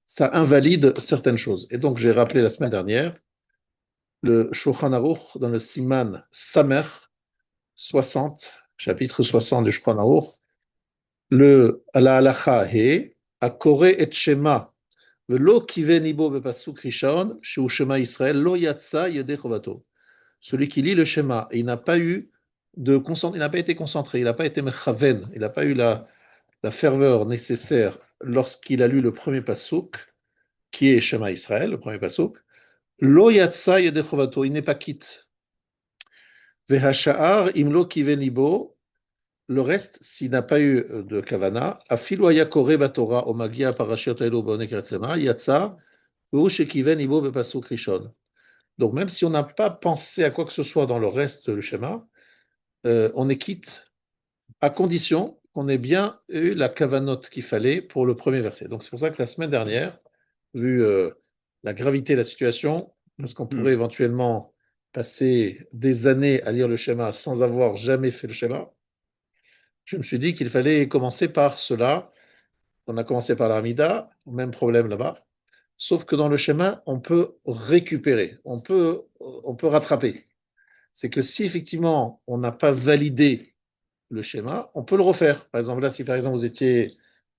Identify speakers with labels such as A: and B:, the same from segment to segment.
A: ça invalide certaines choses. Et donc, j'ai rappelé la semaine dernière, le Shulchan Aruch dans le Siman Samer 60, chapitre 60 du Shulchan Aruch, la halacha he, akore et shema, velo kiven ibo bepasuk rishon, shu shema Israël, lo yatsa yedei chovato. Celui qui lit le schéma, et il n'a pas eu il n'a pas été concentré, il n'a pas été mechaven, il n'a pas eu la ferveur nécessaire lorsqu'il a lu le premier pasouk, qui est Shema Israël, le premier pasouk, lo yatsa yedei chovato, il n'est pas quitte. Vehasha'ar imlo kiven ibo, le reste, s'il n'a pas eu de kavana, afilu ayakore batora o magia parashiot elo bonek eretzema, yatsa, ou shekiven ibo bepasuk rishon. Donc même si on n'a pas pensé à quoi que ce soit dans le reste du schéma, on est quitte à condition qu'on ait bien eu la kavanote qu'il fallait pour le premier verset. Donc c'est pour ça que la semaine dernière, vu la gravité de la situation, parce qu'on pourrait éventuellement passer des années à lire le schéma sans avoir jamais fait le schéma, je me suis dit qu'il fallait commencer par cela. On a commencé par l'Amida, même problème là-bas. Sauf que dans le schéma, on peut récupérer, on peut rattraper. C'est que si effectivement on n'a pas validé le schéma, on peut le refaire. Par exemple, là, si par exemple vous étiez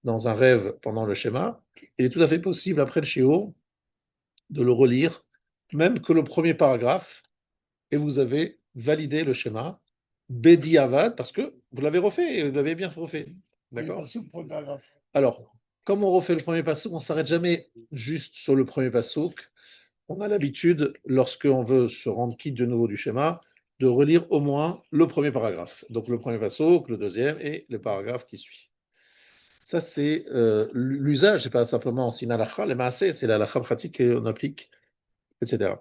A: dans un rêve pendant le schéma, il est tout à fait possible après le shiur de le relire, même que le premier paragraphe, et vous avez validé le schéma, Bedi Avad, parce que vous l'avez refait, et vous l'avez bien refait. D'accord. Alors, comme on refait le premier passouk, on ne s'arrête jamais juste sur le premier passouk. On a l'habitude, lorsqu'on veut se rendre quitte de nouveau du schéma, de relire au moins le premier paragraphe. Donc le premier passouk, le deuxième et le paragraphe qui suit. Ça, c'est l'usage, c'est pas simplement sin halakha, les maaseh, c'est la halakha pratique qu'on applique, etc.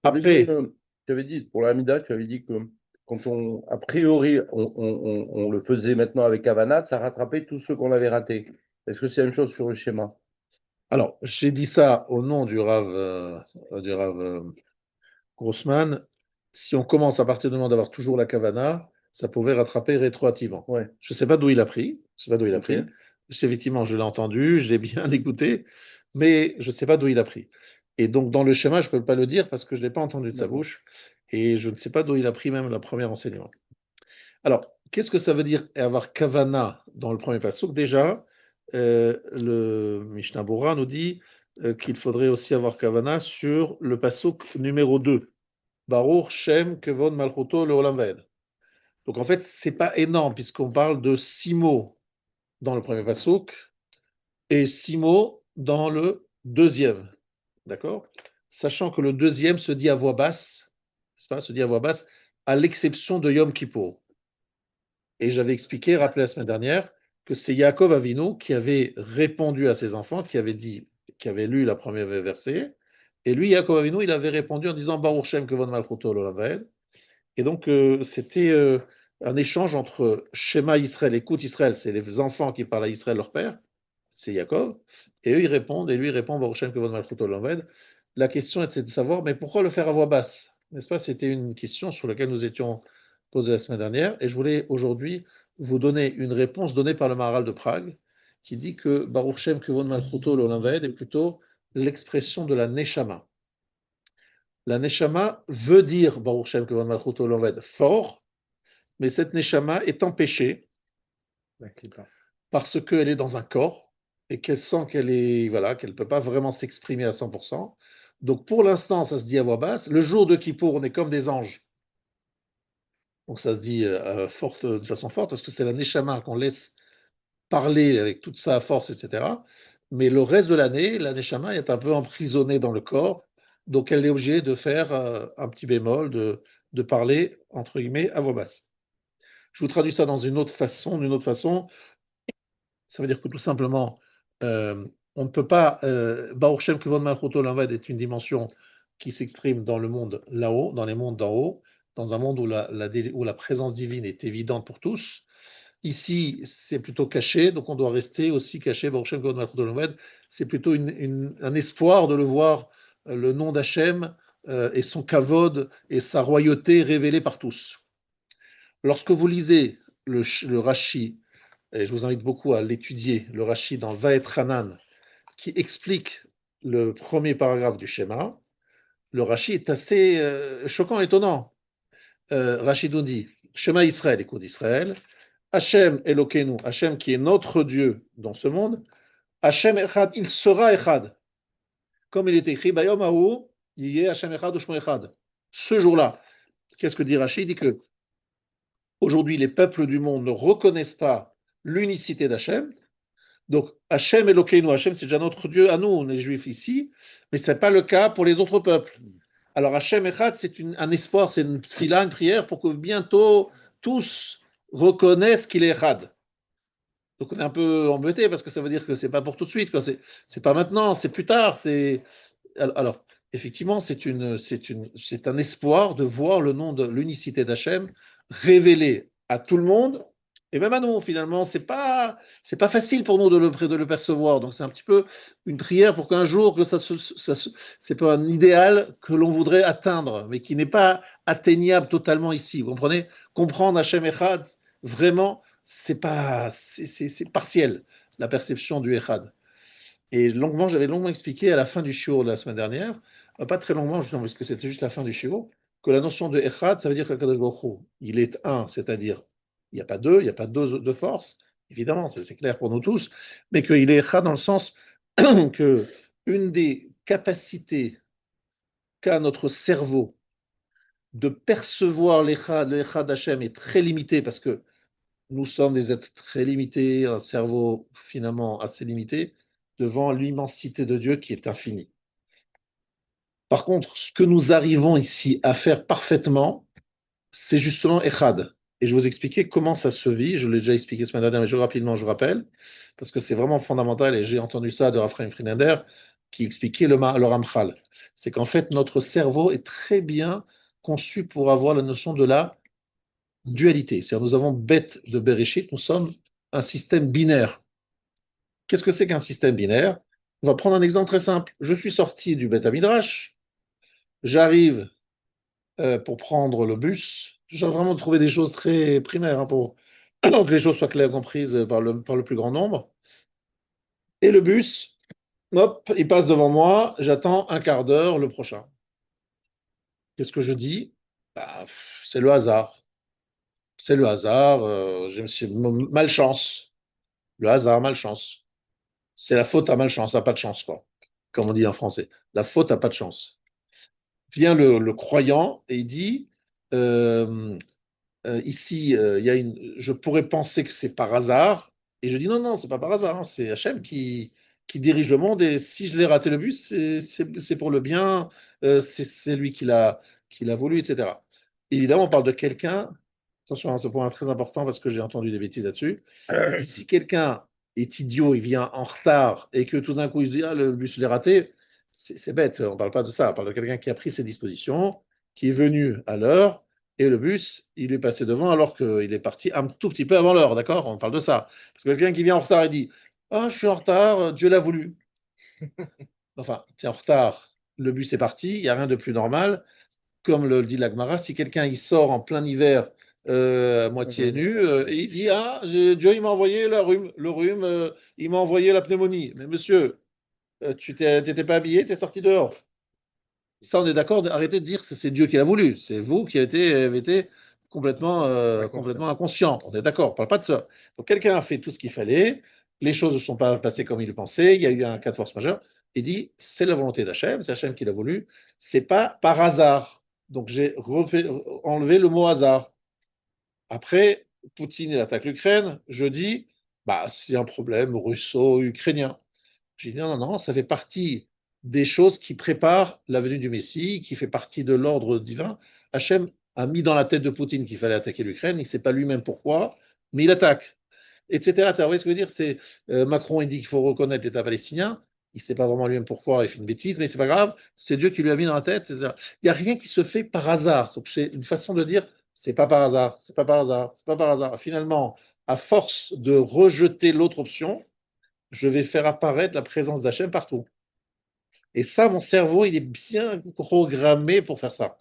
A: Après,
B: Tu avais dit, pour l'Amida, tu avais dit que quand a priori, on le faisait maintenant avec Havana, ça rattrapait tous ceux qu'on avait ratés. Est-ce que c'est la même chose sur le schéma?
A: alors, j'ai dit ça au nom du Rav Grossman. Si on commence à partir du moment d'avoir toujours la kavana, ça pouvait rattraper rétroactivement.
B: Ouais.
A: Je ne sais pas d'où il a pris. Je sais pas d'où il a
B: Ok.
A: pris. Effectivement, je l'ai entendu, je l'ai bien écouté, mais je ne sais pas d'où il a pris. Et donc, dans le schéma, je ne peux pas le dire parce que je ne l'ai pas entendu de sa
B: D'accord.
A: bouche et je ne sais pas d'où il a pris même la première enseignement. Alors, qu'est-ce que ça veut dire avoir kavana dans le premier passouk? Déjà, le Mishnah Bora nous dit qu'il faudrait aussi avoir kavana sur le passouk numéro 2. Baruch Shem Kevon Malchuto le Olam Vaed. Donc en fait, c'est pas énorme puisqu'on parle de 6 mots dans le premier passouk et 6 mots dans le deuxième. D'accord? Sachant que le deuxième se dit à voix basse, c'est pas, se dit à voix basse, à l'exception de Yom Kippour. Et j'avais expliqué, rappelé la semaine dernière, que c'est Yaakov Avinu qui avait répondu à ses enfants, qui avait dit, qui avait lu la première verset. Et lui, Yaakov Avinu, il avait répondu en disant Baruch Shem Kevon Malchuto l'Olam Vaed. Et donc, c'était un échange entre Shema Israël, écoute Israël, c'est les enfants qui parlent à Israël, leur père, c'est Yaakov, et eux ils répondent, et lui il répond Baruch Shem Kevod Malchut Olam. La question était de savoir, mais pourquoi le faire à voix basse? N'est-ce pas? C'était une question sur laquelle nous étions posés la semaine dernière, et je voulais aujourd'hui vous donner une réponse donnée par le Maharal de Prague, qui dit que Baruch Shem Kevod Malchut Olam est plutôt l'expression de la Neshama. La Neshama veut dire Baruch Shem Kevod Malchut Olam fort, mais cette Neshama est empêchée parce qu'elle est dans un corps et qu'elle sent qu'elle est, voilà, qu'elle ne peut pas vraiment s'exprimer à 100%. Donc pour l'instant, ça se dit à voix basse. Le jour de Kippour, on est comme des anges. Donc ça se dit de façon forte parce que c'est la Neshama qu'on laisse parler avec toute sa force, etc. Mais le reste de l'année, la Neshama est un peu emprisonnée dans le corps. Donc elle est obligée de faire un petit bémol, de parler, entre guillemets, à voix basse. Je vous traduis ça dans une autre façon. D'une autre façon, ça veut dire que tout simplement, on ne peut pas. Baruch Shem Kevod Malchut Olam Vaed est une dimension qui s'exprime dans le monde là-haut, dans les mondes d'en haut, dans un monde où la présence divine est évidente pour tous. Ici, c'est plutôt caché, donc on doit rester aussi caché. Baruch Shem Kevod Malchut Olam Vaed, c'est plutôt un espoir de le voir, le nom d'Hachem et son kavod et sa royauté révélés par tous. Lorsque vous lisez le Rashi, et je vous invite beaucoup à l'étudier, le Rashi dans Vaet Hanan, qui explique le premier paragraphe du schéma, le Rashi est assez choquant, étonnant. Rashi nous dit, Shema Israël, écoute Israël, Hachem Elokeinu, Hachem qui est notre Dieu dans ce monde, Hachem Echad, il sera Echad. Comme il est écrit, Bayom Haou, Yeh Hachem Echad Ushmo Echad. Ce jour-là, qu'est-ce que dit Rashi? Il dit que aujourd'hui, les peuples du monde ne reconnaissent pas l'unicité d'Hachem. Donc, Hachem Elokeinu, Hachem, c'est déjà notre Dieu à nous, les Juifs ici, mais ce n'est pas le cas pour les autres peuples. Alors, Hachem Echad, c'est un espoir, c'est une fila, une prière pour que bientôt tous reconnaissent qu'il est Echad. Donc, on est un peu embêté parce que ça veut dire que c'est pas pour tout de suite, quoi. C'est pas maintenant, c'est plus tard. Alors, effectivement, c'est un espoir de voir le nom de l'unicité d'Hachem révélé à tout le monde et même à nous. Finalement, c'est pas facile pour nous de le percevoir. Donc, c'est un petit peu une prière pour qu'un jour, que c'est pas un idéal que l'on voudrait atteindre, mais qui n'est pas atteignable totalement ici. Vous comprenez? Comprendre Hachem Echad, vraiment, c'est partiel, la perception du Echad. Et j'avais longuement expliqué à la fin du shiur de la semaine dernière, pas très longuement, justement, parce que c'était juste la fin du shiur, que la notion de Echad, ça veut dire que Kadosh Baruch Hu, il est un, c'est-à-dire, il n'y a pas deux, il n'y a pas deux forces, évidemment, c'est clair pour nous tous, mais qu'il est Echad dans le sens que une des capacités qu'a notre cerveau de percevoir l'Echad Hashem est très limitée, parce que nous sommes des êtres très limités, un cerveau finalement assez limité, devant l'immensité de Dieu qui est infinie. Par contre, ce que nous arrivons ici à faire parfaitement, c'est justement Echad. Et je vais vous expliquer comment ça se vit. Je l'ai déjà expliqué ce matin dernière, mais rapidement, je rappelle, parce que c'est vraiment fondamental, et j'ai entendu ça de Raphaël Friedlander, qui expliquait le Ramchal. C'est qu'en fait, notre cerveau est très bien conçu pour avoir la notion de la dualité. C'est-à-dire, nous avons bête de Bereshit, nous sommes un système binaire. Qu'est-ce que c'est qu'un système binaire? On va prendre un exemple très simple. Je suis sorti du Beth Midrash, j'arrive pour prendre le bus. J'ai vraiment trouvé des choses très primaires pour que les choses soient claires comprises par le plus grand nombre. Et le bus, hop, il passe devant moi, j'attends un quart d'heure le prochain. Qu'est-ce que je dis? Bah, c'est le hasard. C'est le hasard, malchance. Le hasard, malchance. C'est la faute à malchance, à pas de chance, quoi. Comme on dit en français. La faute à pas de chance. Vient le croyant et il dit euh, ici, je pourrais penser que c'est par hasard. Et je dis non, non, c'est pas par hasard. Hein, c'est Hachem qui dirige le monde. Et si je l'ai raté le bus, c'est pour le bien. C'est lui qui l'a voulu, etc. Évidemment, on parle de quelqu'un. Attention, hein, ce point est très important parce que j'ai entendu des bêtises là-dessus. Si quelqu'un est idiot, il vient en retard et que tout d'un coup il se dit ah, le bus je l'ai raté, c'est bête, on ne parle pas de ça, on parle de quelqu'un qui a pris ses dispositions, qui est venu à l'heure et le bus il est passé devant alors qu'il est parti un tout petit peu avant l'heure, d'accord? On parle de ça. Parce que quelqu'un qui vient en retard et dit ah, je suis en retard, Dieu l'a voulu. Enfin, tu es en retard, le bus est parti, il n'y a rien de plus normal comme le dit l'Agmara, si quelqu'un il sort en plein hiver à moitié nu et il dit ah Dieu il m'a envoyé le rhume il m'a envoyé la pneumonie. Mais monsieur, tu t'étais pas habillé, tu es sorti dehors. Ça on est d'accord, arrêtez de dire que c'est Dieu qui l'a voulu, c'est vous qui avez été complètement inconscient. On est d'accord, on parle pas de ça. Donc quelqu'un a fait tout ce qu'il fallait, les choses ne sont pas passées comme il le pensait, il y a eu un cas de force majeure. Il dit c'est la volonté d'Hachem, c'est Hachem qui l'a voulu, c'est pas par hasard. Donc j'ai enlevé le mot hasard. Après, Poutine il attaque l'Ukraine, je dis bah c'est un problème russo-ukrainien. J'ai dit non, non, non, ça fait partie des choses qui préparent la venue du Messie, qui fait partie de l'ordre divin. Hachem a mis dans la tête de Poutine qu'il fallait attaquer l'Ukraine, il ne sait pas lui-même pourquoi, mais il attaque, etc. Vous voyez ce que je veux dire? Macron il dit qu'il faut reconnaître l'État palestinien, il ne sait pas vraiment lui-même pourquoi, il fait une bêtise, mais c'est pas grave, c'est Dieu qui lui a mis dans la tête, etc. Il n'y a rien qui se fait par hasard. Donc c'est une façon de dire c'est pas par hasard, c'est pas par hasard, c'est pas par hasard. Finalement, à force de rejeter l'autre option, je vais faire apparaître la présence d'Hachem partout. Et ça, mon cerveau, il est bien programmé pour faire ça.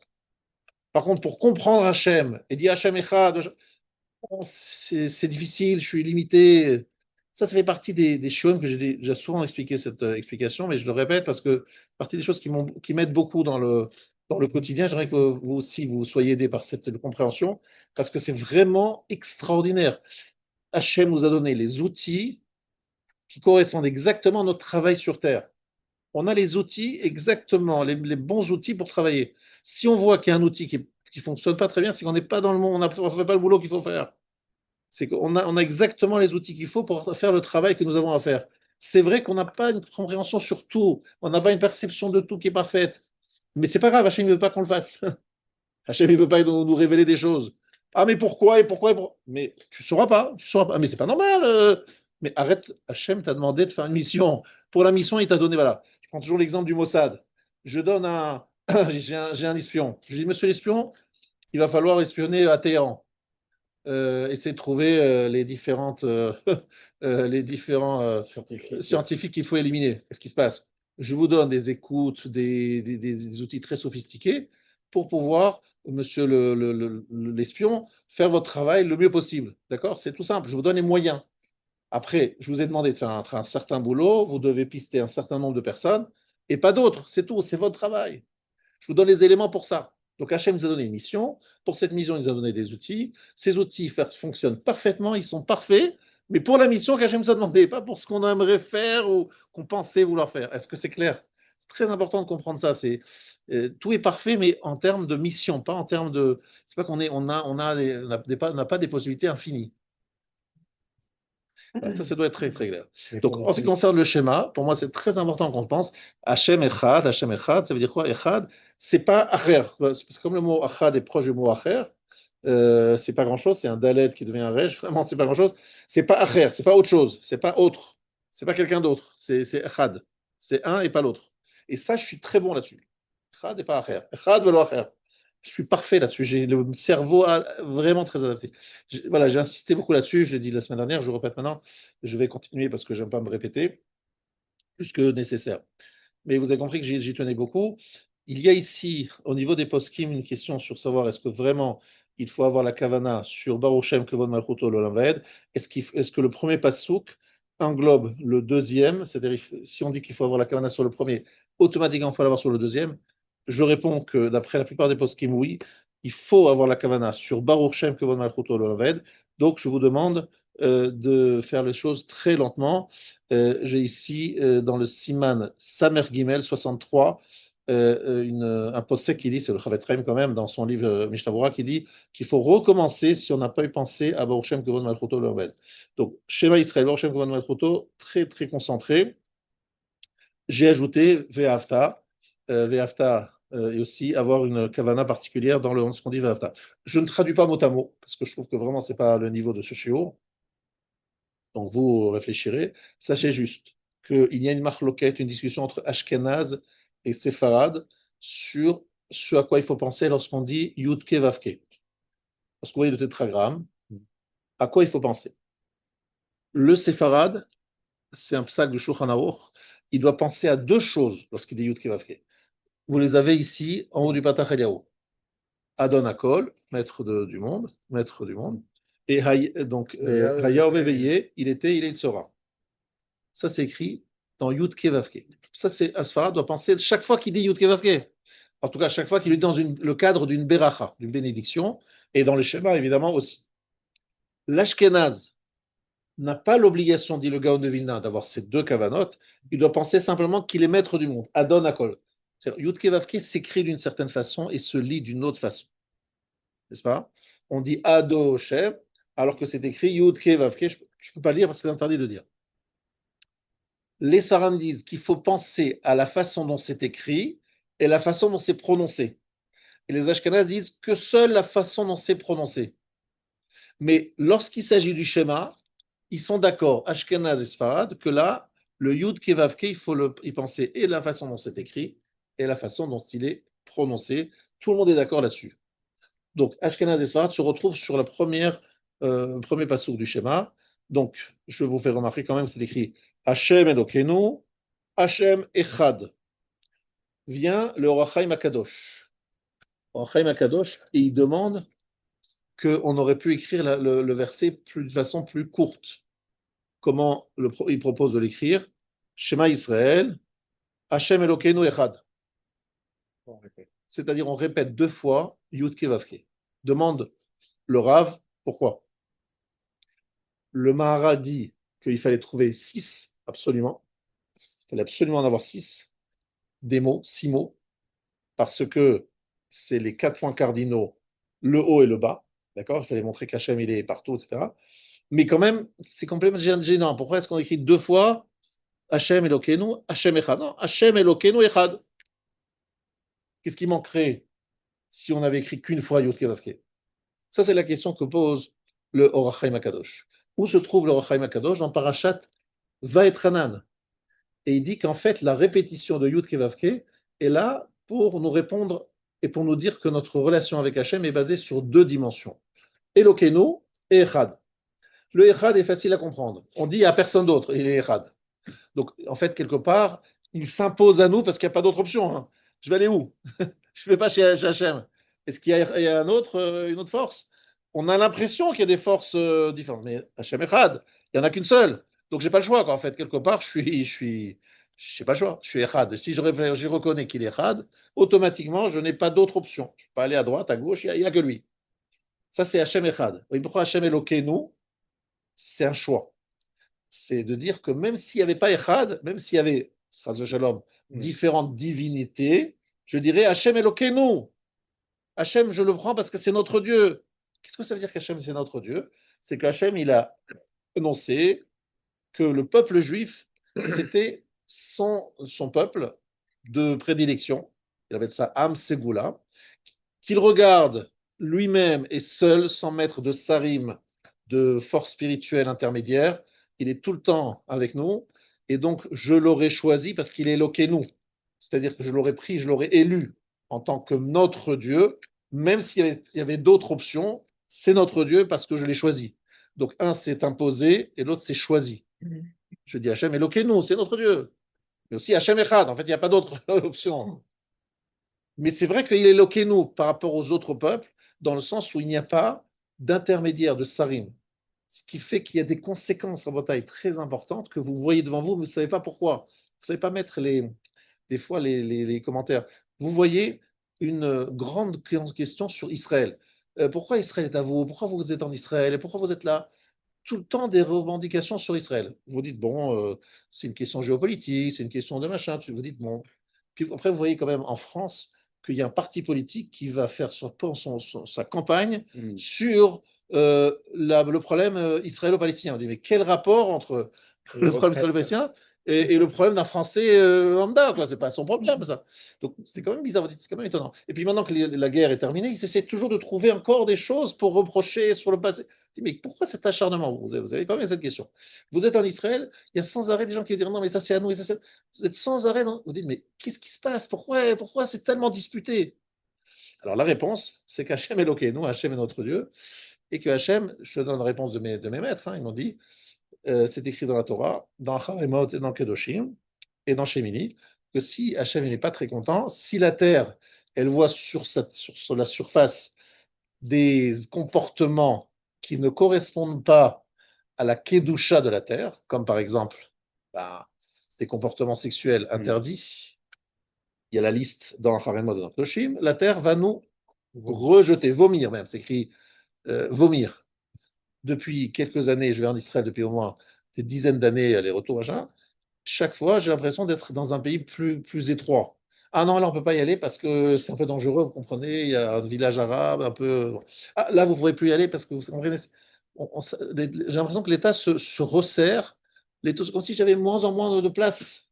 A: Par contre, pour comprendre Hachem et dire Hachem Echad, c'est difficile, je suis limité. Ça fait partie des choses que j'ai déjà souvent expliqué cette explication, mais je le répète parce que partie des choses qui m'aident beaucoup dans le quotidien. J'aimerais que vous aussi vous soyez aidés par cette compréhension parce que c'est vraiment extraordinaire. Hachem nous a donné les outils qui correspondent exactement à notre travail sur Terre. On a les outils exactement, les bons outils pour travailler. Si on voit qu'il y a un outil qui fonctionne pas très bien, c'est qu'on n'est pas dans le monde, on ne fait pas le boulot qu'il faut faire. C'est qu'on a exactement les outils qu'il faut pour faire le travail que nous avons à faire. C'est vrai qu'on n'a pas une compréhension sur tout, on n'a pas une perception de tout qui est parfaite. Mais c'est pas grave, Hachem ne veut pas qu'on le fasse. Hachem ne veut pas nous révéler des choses. Ah, mais pourquoi et pourquoi, et pourquoi. Mais tu ne sauras pas, tu sauras pas. Mais c'est pas normal. Mais arrête, Hachem t'a demandé de faire une mission. Pour la mission, il t'a donné, voilà. Je prends toujours l'exemple du Mossad. Je donne un, j'ai un espion. Je dis, monsieur l'espion, il va falloir espionner à Téhéran. Essayer de trouver les différents scientifiques qu'il faut éliminer. Qu'est-ce qui se passe? Je vous donne des écoutes, des outils très sophistiqués pour pouvoir, monsieur l'espion, faire votre travail le mieux possible. D'accord? C'est tout simple. Je vous donne les moyens. Après, je vous ai demandé de faire un certain boulot. Vous devez pister un certain nombre de personnes et pas d'autres. C'est tout. C'est votre travail. Je vous donne les éléments pour ça. Donc Hachem nous a donné une mission. Pour cette mission, il nous a donné des outils. Ces outils fonctionnent parfaitement, ils sont parfaits, mais pour la mission qu'Hachem nous a demandé, pas pour ce qu'on aimerait faire ou qu'on pensait vouloir faire. Est-ce que c'est clair? C'est très important de comprendre ça. Tout est parfait, mais en termes de mission, pas en termes de. C'est pas qu'on est, on n'a pas des possibilités infinies. Ça doit être très, très clair. Donc, en ce qui concerne le schéma, pour moi, c'est très important qu'on pense Hachem Echad, ça veut dire quoi? Echad, c'est pas Acher. Parce que comme le mot Achad est proche du mot Acher, c'est pas grand-chose, c'est un Dalet qui devient un Rej, vraiment, c'est pas grand-chose. C'est pas Acher, c'est pas autre chose, c'est pas autre, c'est pas quelqu'un d'autre, c'est Echad. C'est un et pas l'autre. Et ça, je suis très bon là-dessus. Echad et pas Acher. Echad veut Acher. Je suis parfait là-dessus. J'ai le cerveau vraiment très adapté. Voilà, j'ai insisté beaucoup là-dessus. Je l'ai dit la semaine dernière, je le répète maintenant. Je vais continuer parce que j'aime pas me répéter plus que nécessaire. Mais vous avez compris que j'y tenais beaucoup. Il y a ici, au niveau des poskim, une question sur savoir est-ce que vraiment il faut avoir la kavana sur Baruch Shem Kevod Malchuto L'Olam Vaed. Est-ce que le premier pasouk englobe le deuxième? C'est-à-dire, si on dit qu'il faut avoir la kavana sur le premier, automatiquement il faut l'avoir sur le deuxième. Je réponds que d'après la plupart des poskim, oui, il faut avoir la kavana sur Baruch Shem Kevod Malchuto L'Olam Vaed. Donc je vous demande de faire les choses très lentement. J'ai ici dans le Siman Samer Gimel 63 un possèque qui dit, c'est le Chavetz Chaim quand même, dans son livre Mishnah qui dit qu'il faut recommencer si on n'a pas eu pensé à Baruch Shem Kevod Malchuto L'Olam. Donc, Shema Israël, Baruch Shem Kevod Malchuto, très très concentré. J'ai ajouté Ve'afta, et aussi avoir une kavana particulière dans ce qu'on dit Ve'afta. Je ne traduis pas mot à mot, parce que je trouve que vraiment c'est pas le niveau de ce shiur. Donc vous réfléchirez. Sachez juste qu'il y a une marloquette, une discussion entre Ashkenaz et Séfarad sur ce à quoi il faut penser lorsqu'on dit Yudke Vavke. Lorsqu'on voit le tétragramme, à quoi il faut penser? Le Séfarad, c'est un psaque du Shulchan Aruch, il doit penser à deux choses lorsqu'il dit Yudke Vavke. Vous les avez ici en haut du Patach Eliyahu. Adon Akol, maître du monde, et donc Haya Veillé, il était, il sera. Ça, c'est écrit dans Yud Kevavke. Ça, c'est Asfara doit penser chaque fois qu'il dit Yud Kevavke. En tout cas, chaque fois qu'il est dans le cadre d'une beracha, d'une bénédiction, et dans les schémas, évidemment, aussi. L'Ashkenaz n'a pas l'obligation, dit le Gaon de Vilna, d'avoir ces deux kavanotes. Il doit penser simplement qu'il est maître du monde. Adon Akol. Yud Kevavke s'écrit d'une certaine façon et se lit d'une autre façon. N'est-ce pas? On dit Ado Shem, alors que c'est écrit Yud Kevavke. Je ne peux pas lire parce que c'est interdit de dire. Les Sfaram disent qu'il faut penser à la façon dont c'est écrit et la façon dont c'est prononcé. Et les Ashkenazes disent que seule la façon dont c'est prononcé. Mais lorsqu'il s'agit du schéma, ils sont d'accord, Ashkenaz et Sfarad, que là, le Yud Kevavke, il faut y penser et la façon dont c'est écrit et la façon dont il est prononcé. Tout le monde est d'accord là-dessus. Donc, Ashkenaz et Sfarad se retrouvent sur le premier passouk du schéma. Donc, je vous fais remarquer quand même, c'est écrit Hashem Elokeinu, Hashem Echad. Vient le Orachaim Akadosh. Orachaim Akadosh, et il demande qu'on aurait pu écrire le verset de façon plus courte. comment il propose de l'écrire? Shema Israël, Hashem Elokeinu Echad. C'est-à-dire, on répète 2 fois Yud Ke Vav Ke. Demande le Rav, pourquoi? Le Maharal dit qu'il fallait trouver 6, absolument. Il fallait absolument en avoir 6, des mots, 6 mots, parce que c'est les 4 points cardinaux, le haut et le bas. D'accord? Il fallait montrer qu'Hachem, il est partout, etc. Mais quand même, c'est complètement gênant. Pourquoi est-ce qu'on écrit 2 fois Hachem Elokeinu, Hachem Echad? Non, Hachem Elokeinu Echad. Qu'est-ce qui manquerait si on avait écrit qu'une fois Yud Ke Vav Ke? Ça, c'est la question que pose le Or HaChaim HaKadosh. Où se trouve le Or HaChaim HaKadosh? Dans Parashat Vaetranan. Et il dit qu'en fait, la répétition de Yud Ke Vav Ke est là pour nous répondre et pour nous dire que notre relation avec Hachem est basée sur 2 dimensions. Elokeinu et Echad. Le Echad est facile à comprendre. On dit à personne d'autre, il est Echad. Donc, en fait, quelque part, il s'impose à nous parce qu'il n'y a pas d'autre option. Hein. Je vais aller où? Je ne vais pas chez Hachem. Est-ce qu'il y a une autre force? On a l'impression qu'il y a des forces différentes. Mais Hachem Echad, il n'y en a qu'une seule. Donc, je n'ai pas le choix. Quoi. En fait, quelque part, je n'ai pas le choix. Je suis Echad. Si je reconnais qu'il est Echad, automatiquement, je n'ai pas d'autre option. Je ne peux pas aller à droite, à gauche, il n'y a que lui. Ça, c'est Hachem Echad. Oui, pourquoi Hachem Elokeinu? C'est un choix. C'est de dire que même s'il n'y avait pas Echad, même s'il y avait, Shalom, différentes divinités, je dirais Hachem Elokeinu. Hachem, je le prends parce que c'est notre Dieu. Qu'est-ce que ça veut dire qu'Hachem, c'est notre Dieu? C'est qu'Hachem, il a annoncé que le peuple juif, c'était son peuple de prédilection. Il appelle ça Am Segula, qu'il regarde lui-même et seul, sans mettre de sarim, de force spirituelle intermédiaire. Il est tout le temps avec nous. Et donc, je l'aurais choisi parce qu'il est nous. C'est-à-dire que je l'aurais pris, je l'aurais élu en tant que notre Dieu, même s'il y avait d'autres options, c'est notre Dieu parce que je l'ai choisi. Donc, un s'est imposé et l'autre s'est choisi. Je dis Hachem, nous, c'est notre Dieu. Mais aussi Hachem Echad, en fait, il n'y a pas d'autre option. Mais c'est vrai qu'il est nous par rapport aux autres peuples, dans le sens où il n'y a pas d'intermédiaire, de sarim. Ce qui fait qu'il y a des conséquences en bataille très importantes que vous voyez devant vous, mais vous ne savez pas pourquoi. Vous ne savez pas mettre des fois les commentaires. Vous voyez une grande question sur Israël. Pourquoi Israël est à vous? Pourquoi vous êtes en Israël? Et pourquoi vous êtes là? Tout le temps des revendications sur Israël. Vous dites, bon, c'est une question géopolitique, c'est une question de machin. Vous dites, bon. Puis après, vous voyez quand même en France qu'il y a un parti politique qui va faire sa campagne sur le problème israélo-palestinien. On dit, mais quel rapport entre le problème israélo-palestinien et le problème d'un Français lambda, quoi, c'est pas son problème, ça. Donc c'est quand même bizarre, c'est quand même étonnant. Et puis maintenant que la guerre est terminée, ils essaient toujours de trouver encore des choses pour reprocher sur le passé. Je dis, mais pourquoi cet acharnement? Vous avez quand même cette question. Vous êtes en Israël, il y a sans arrêt des gens qui disent non, mais ça c'est à nous, et ça c'est. Vous êtes sans arrêt, vous dites, mais qu'est-ce qui se passe? Pourquoi c'est tellement disputé? Alors la réponse, c'est qu'Hachem est loqué, nous, Hachem est notre Dieu, et que Hachem, je te donne la réponse de mes maîtres, hein, ils m'ont dit, c'est écrit dans la Torah, dans Haremot et dans Kedoshim, et dans Shemini, que si Hachem n'est pas très content, si la terre, elle voit sur la surface des comportements qui ne correspondent pas à la Kedusha de la terre, comme par exemple bah, des comportements sexuels interdits, il y a la liste dans Haremot et dans Kedoshim, la terre va nous rejeter, vomir même, c'est écrit vomir. Depuis quelques années, je vais en Israël depuis au moins des dizaines d'années, aller-retour, machin. Chaque fois, j'ai l'impression d'être dans un pays plus étroit. Ah non, là, on ne peut pas y aller parce que c'est un peu dangereux, vous comprenez, il y a un village arabe, un peu. Ah, là, vous ne pourrez plus y aller parce que vous comprenez. J'ai l'impression que l'État se resserre, comme si j'avais moins en moins de place.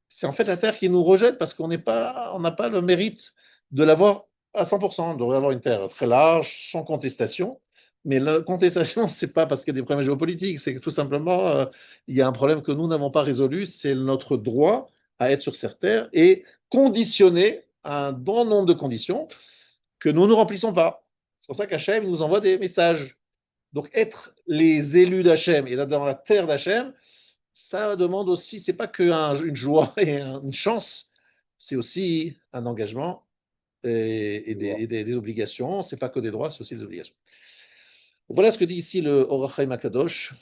A: C'est en fait la terre qui nous rejette parce qu'on n'a pas le mérite de l'avoir à 100%. On devrait avoir une terre très large, sans contestation. Mais la contestation, c'est pas parce qu'il y a des problèmes géopolitiques, c'est que tout simplement, il y a un problème que nous n'avons pas résolu, c'est notre droit à être sur cette terre et conditionné à un bon nombre de conditions que nous ne remplissons pas. C'est pour ça qu'Hachem nous envoie des messages. Donc être les élus d'Hachem et dans la terre d'Hachem, ça demande aussi, c'est pas que une joie et une chance, c'est aussi un engagement et des obligations. C'est pas que des droits, c'est aussi des obligations. Voilà ce que dit ici le Or HaChaim HaKadosh.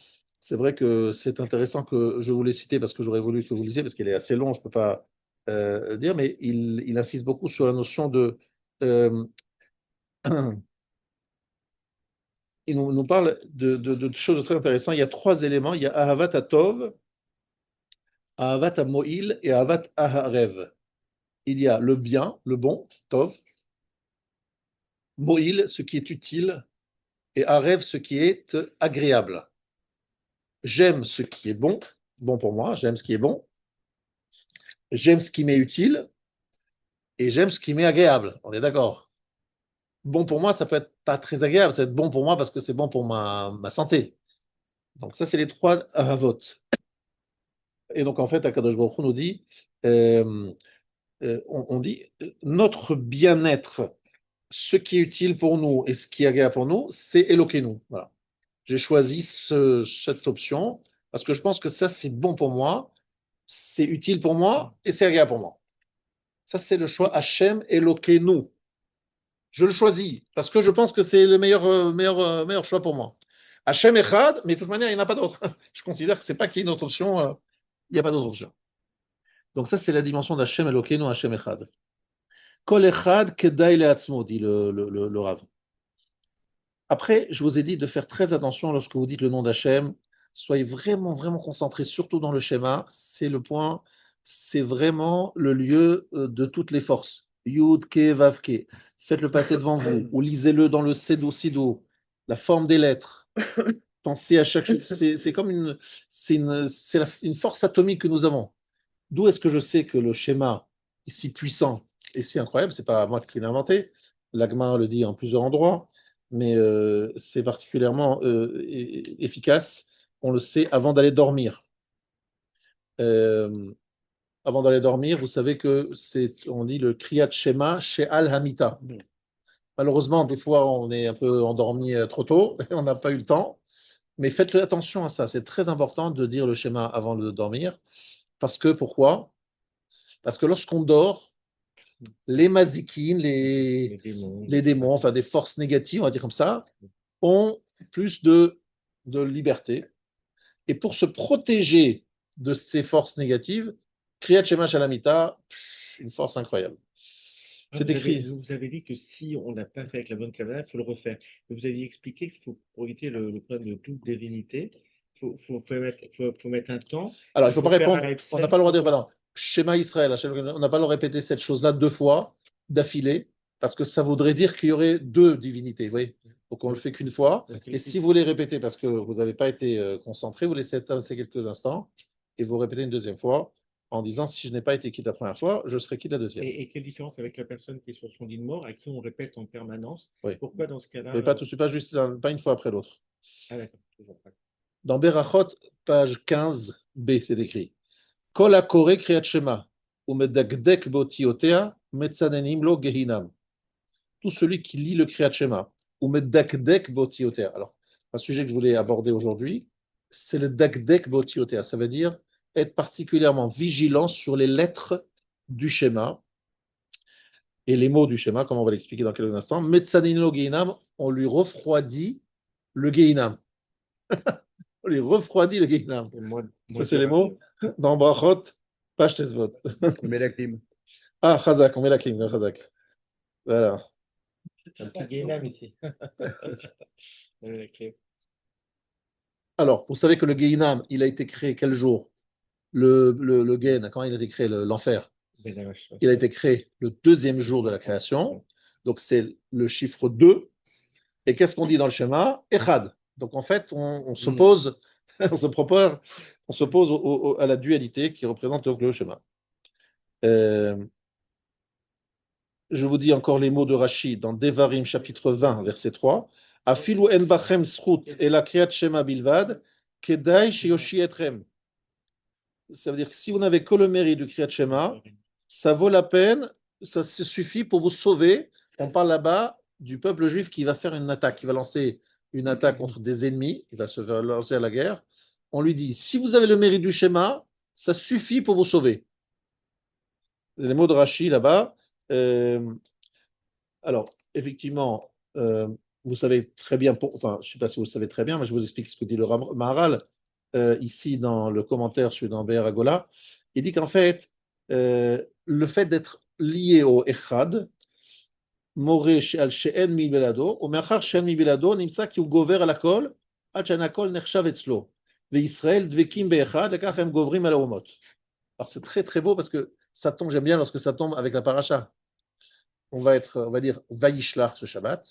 A: C'est vrai que c'est intéressant que je vous l'ai cité parce que j'aurais voulu que vous le lisiez parce qu'il est assez long, je ne peux pas dire, mais il insiste beaucoup sur la notion de. euh, il nous parle de choses très intéressantes. Il y a trois éléments. Il y a Ahavat Atov, Ahavat Mo'il et Ahavat Aharev. Il y a le bien, le bon, Tov, Mo'il, ce qui est utile, et Arev, ce qui est agréable. J'aime ce qui est bon, bon pour moi, j'aime ce qui est bon, j'aime ce qui m'est utile, et j'aime ce qui m'est agréable. On est d'accord? Bon pour moi, ça peut être pas très agréable, ça peut être bon pour moi parce que c'est bon pour ma santé. Donc ça, c'est les trois Ahavot. Et donc en fait, Akadosh Baruch Hu nous dit, euh, on dit, notre bien-être, ce qui est utile pour nous et ce qui est agréable pour nous, c'est Elokeinu. Voilà. J'ai choisi cette option parce que je pense que ça, c'est bon pour moi, c'est utile pour moi et c'est agréable pour moi. Ça, c'est le choix Hachem Elokeinu. Je le choisis parce que je pense que c'est le meilleur choix pour moi. Hachem Echad, mais de toute manière, il n'y en a pas d'autre. Je considère que c'est pas qu'il y ait une autre option, il n'y a pas d'autre option. Donc ça, c'est la dimension d'Hachem Elokeinu, Hachem Echad. Kol Echad Kedai Leatzmo, dit le Rav. Après, je vous ai dit de faire très attention lorsque vous dites le nom d'Hachem. Soyez vraiment, vraiment concentrés, surtout dans le schéma. C'est le point, c'est vraiment le lieu de toutes les forces. Yud, Ke, Vav, Ke. Faites-le passer devant vous ou lisez-le dans le Sedo, Sido, la forme des lettres. Pensez à chaque chose. C'est comme une force atomique que nous avons. D'où est-ce que je sais que le schéma est si puissant et si incroyable? C'est pas moi qui l'ai inventé. L'Agma le dit en plusieurs endroits, mais c'est particulièrement efficace. On le sait avant d'aller dormir. Euh, Avant d'aller dormir, vous savez que on dit le Kriyat Shema chez Al Hamita. Malheureusement, des fois, on est un peu endormi trop tôt et on n'a pas eu le temps. Mais faites attention à ça. C'est très important de dire le schéma avant de dormir. Parce que, pourquoi? Parce que lorsqu'on dort, les mazikines, les démons, enfin des forces négatives, on va dire comme ça, ont plus de liberté. Et pour se protéger de ces forces négatives, Kriyat Shema Shalamita, une force incroyable. C'est écrit.
C: Vous avez dit que si on n'a pas fait avec la bonne kavana, il faut le refaire. Mais vous aviez expliqué qu'il faut, pour éviter le problème de double divinité, faut mettre un temps.
A: Alors, il
C: Il
A: ne faut
C: faut
A: pas
C: faire à
A: répondre, on n'a pas le droit de dire,
C: pourquoi?
A: pardon, Shema Israël, on n'a pas le droit de répéter cette chose-là deux fois d'affilée, parce que ça voudrait dire qu'il y aurait deux divinités, vous voyez. Donc, on ne le fait qu'une fois. Et si vous voulez répéter parce que vous n'avez pas été concentré, vous laissez passer quelques instants et vous répétez une deuxième fois en disant si je n'ai pas été quitte la première fois, je serai quitte la deuxième.
C: Et quelle différence avec la personne qui est sur son lit de mort, à qui on répète en permanence?
A: Oui.
C: Pourquoi dans ce cas-là?
A: Mais pas juste pas une fois après l'autre.
C: Ah d'accord, toujours pas.
A: Dans Berachot, page 15b, c'est écrit Kol hakore kriyat shema, umedakdek botiotea, metzanenim lo gehinam. Tout celui qui lit le kriyat shema, umedakdek botiotea. Alors, un sujet que je voulais aborder aujourd'hui, c'est le dakdek botiotea. Ça veut dire être particulièrement vigilant sur les lettres du schéma et les mots du schéma, comme on va l'expliquer dans quelques instants. Metzanenim lo gehinam, on lui refroidit le gehinam. On lui refroidit le gehinam. Ça, c'est les mots dans Brachot, page Tezvot.
B: On met la clim.
A: Ah, Chazak, on met la clim, Chazak. Voilà.
C: Un petit Guénam ici.
A: Alors, vous savez que le Gehinam, il a été créé quel jour? Le Gehin, quand il a été créé, l'enfer? Il a été créé le deuxième jour de la création. Donc, c'est le chiffre 2. Et qu'est-ce qu'on dit dans le schéma? Echad. Donc, en fait, on s'oppose, on s'oppose à la dualité qui représente donc le schéma. Je vous dis encore les mots de Rashi dans Devarim chapitre 20 verset 3. Afilu en bachem zchut ela kriyat shema bilvad, kedai sheyoshi etrem. Ça veut dire que si vous n'avez que le mérite du kriyat shema, ça vaut la peine, ça suffit pour vous sauver. On parle là-bas du peuple juif qui va faire une attaque, qui va lancer une attaque contre des ennemis, il va se faire lancer à la guerre. On lui dit, si vous avez le mérite du schéma, ça suffit pour vous sauver. C'est les mots de Rashi là-bas. Alors, effectivement, vous savez très bien, enfin, je ne sais pas si vous savez très bien, mais je vous explique ce que dit le Maharal. ici dans le commentaire, je suis dans Be'er Agola, il dit qu'en fait, le fait d'être lié au Echad, מורה שעל שאין מבלעדו, ומאחר שאין מבלעדו נמצא כי הוא גובר על הכל, עד שאין הכל נחשב אצלו. וישראל דבקים באחד, לכך הם גוברים על האומות. Alors c'est très très beau parce que ça tombe, j'aime bien lorsque ça tombe avec la paracha. On va dire Vayishlach ce Shabbat.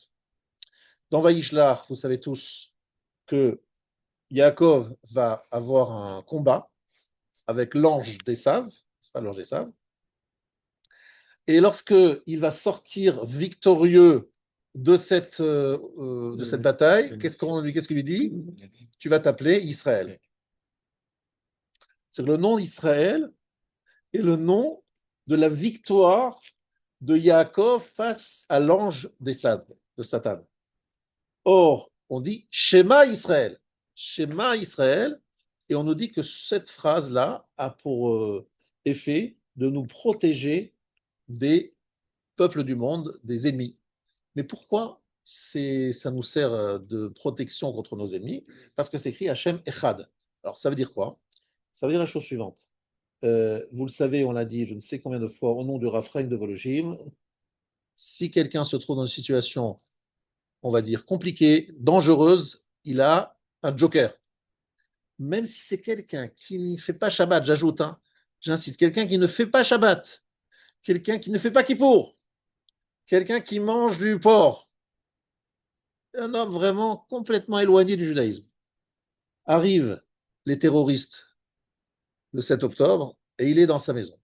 A: Dans Vayishlach, vous savez tous que Yaakov va avoir un combat avec l'ange d'Esav, c'est pas l'ange d'Esav, et lorsque il va sortir victorieux de cette bataille, qu'est-ce qu'il lui dit? Tu vas t'appeler Israël. C'est le nom d'Israël est le nom de la victoire de Yaakov face à l'ange d'Esav, de Satan. Or, on dit Shema Israël. Shema Israël, et on nous dit que cette phrase-là a pour effet de nous protéger des peuples du monde, des ennemis. Mais pourquoi ça nous sert de protection contre nos ennemis? Parce que c'est écrit Hachem Echad. Alors ça veut dire quoi? Ça veut dire la chose suivante. Vous le savez, on l'a dit je ne sais combien de fois au nom du Raphaël de Vologim, si quelqu'un se trouve dans une situation, on va dire, compliquée, dangereuse, il a un joker. Même si c'est quelqu'un qui ne fait pas Shabbat, j'ajoute, j'insiste, quelqu'un qui ne fait pas Shabbat, quelqu'un qui ne fait pas Kippour, quelqu'un qui mange du porc, un homme vraiment complètement éloigné du judaïsme. Arrivent les terroristes le 7 octobre et il est dans sa maison.